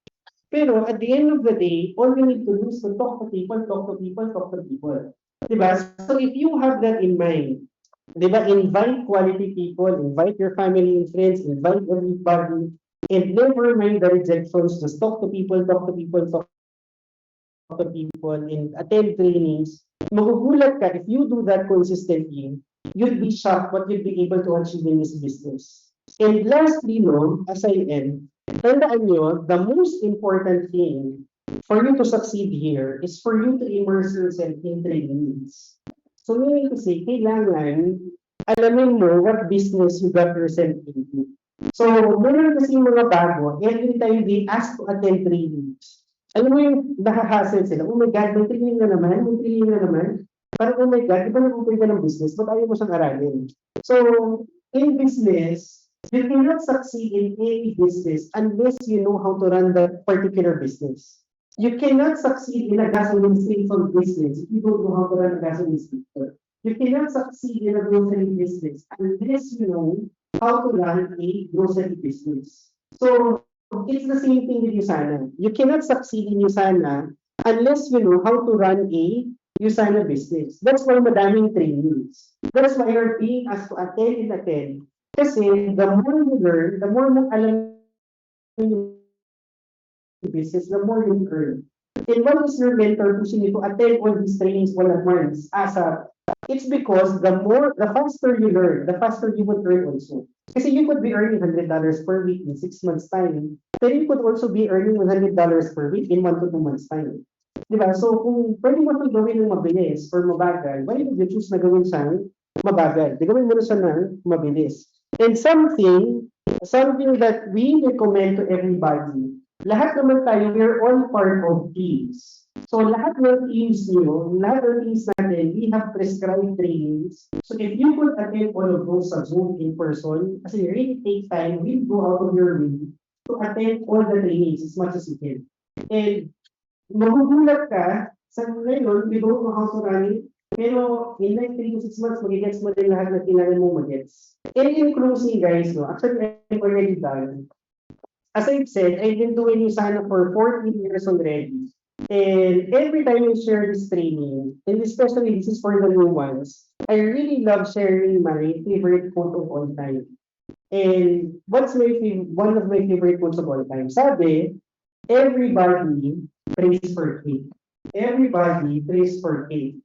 Pero at the end of the day, all you need to do is to talk to people, talk to people, talk to people. Diba? So if you have that in mind, diba, invite quality people, invite your family and friends, invite everybody, and never mind the rejections, just talk to people, talk to people, talk to people, and attend trainings. Magugulat ka, if you do that consistently, you'd be shocked what you'd be able to achieve in this business. And lastly, no, as I end, tandaan nyo, the most important thing for you to succeed here is for you to immerse yourself in trainings. So meaning to say, kailangan alamin mo what business you got yourself into. So, meron kasi mga bago, every time they ask to attend trainings, alam mo yung nakahasel sila, oh my God, may training na naman, may training na naman. Parang, oh my God, di ba nag-open ka ng business, ba't ayaw mo siyang aralin? So, in business, you cannot succeed in any business unless you know how to run that particular business. You cannot succeed in a gasoline station business if you don't know how to run a gasoline station. You cannot succeed in a grocery business unless you know how to run a grocery business. So, it's the same thing with Usana. You cannot succeed in Usana unless you know how to run a Usana business. That's why madaming trainings. That's why you're being asked to attend and attend. Kasi the more you learn, the more mo alam yung business, the more you earn. And what is your mentor pushing you to attend all these trainings all at once? It's because the faster you learn, the faster you will earn also. Kasi you could be earning $100 per week in 6 months' time. But you could also be earning $100 per week in 1 to 2 months' time. Diba? So kung pwede mo itong gawin ng mabilis or mabagal, why would you choose na gawin siyang mabagal? Di gawin mo na siya ng mabilis. And something that we recommend to everybody, lahat naman tayo, we're all part of teams. So lahat ng teams nyo, lahat ng teams natin, we have prescribed trainings. So if you could attend all of those sa Zoom in person, kasi really take time, really go out of your way to attend all the trainings as much as you can. And magugulat ka, sa ngayon, we don't know how to run it, pero in like 3 to 6 months, magigets mo din lahat na kailangan mo magets. And in closing guys, no, actually I'm already done. As I've said, I've been doing Usana for 14 years already. And every time I share this training, and especially this is for the new ones, I really love sharing my favorite quote of all time. And one of my favorite quotes of all time? Sabi, everybody prays for cake. Everybody prays for cake.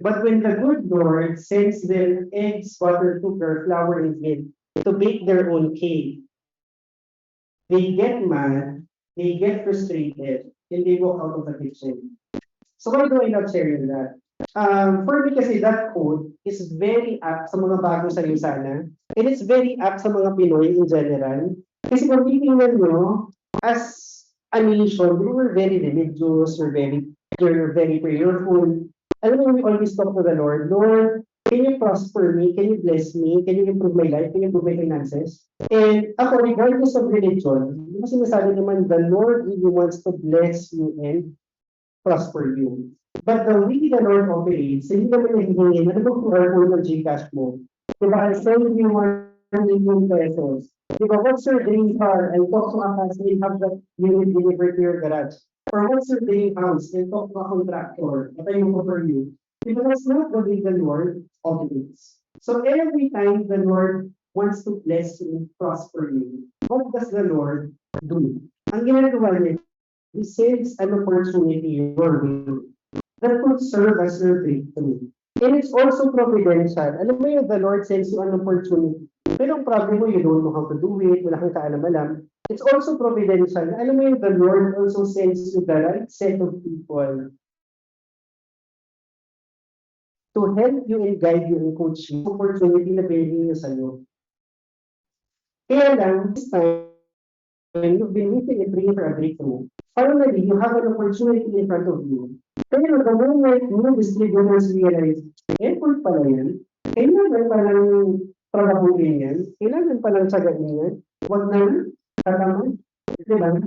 But when the good Lord sends them eggs, butter, sugar, flour, and milk to bake their own cake, they get mad, they get frustrated, and they walk out of the kitchen. So why do I not sharing that? For me kasi that quote is very apt sa mga bago sa sana, and it's very apt sa mga Pinoy in general. Kasi kung titingnan nyo, as a nation, we were very religious, we're very prayerful. Alam mo, we always talk to the Lord, Lord, can you prosper me? Can you bless me? Can you improve my life? Can you improve my finances? And ako, regardless of religion, yung sinasabi naman, the Lord really wants to bless you and prosper you. But the way the Lord operates, hindi naman nahihingin, ano ba kung earn ng Gcash mo? Diba, I send you 1 million pesos. Diba, what's your dream car? I talk to a customer, have that unit delivered to your garage. Or what's your dream house? I talk to a contractor, patay mo for you. Diba, that's not the way the Lord operates. So every time the Lord wants to bless you, prosper you, what does the Lord do? Ang ginagawa niya, He sends an opportunity your way that could serve as your breakthrough. And it's also providential. Alam mo yun, the Lord sends you an opportunity. Pero ang problem mo, you don't know how to do it, wala kang kaalam-alam. It's also providential. Alam mo yun, the Lord also sends you the right set of people to help you and guide you and coach you. Opportunity na pinili niyo sa'yo. Kaya lang, this time, you've been waiting and praying for a breakthrough. Finally, you have an opportunity in front of you. Pero the moment new distributors realize, effort pala yan, kailangan palang trabahuin yan, kailangan palang tsagain yan, huwag na, tataman, diba?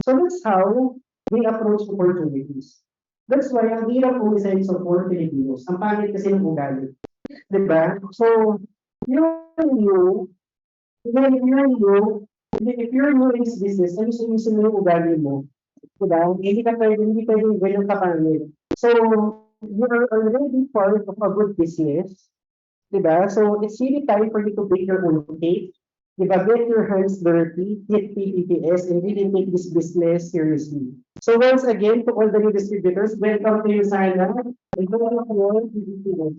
So that's how they approach opportunities. That's why ang hirap umisense of all Filipinos. Ang pangit kasi ng ugali. Diba? So, if you're new in this business, ano sa mo yung ugali mo? Diba? Hindi pwedeng ganyan kapangit. So, you are already part of a good business. Diba? So, it's really time for you to bake your own cake. Diba? Get your hands dirty, hit PPPS, and really take this business seriously. So, once again, to all the new distributors, welcome to you, Sana. Welcome to all the distributors.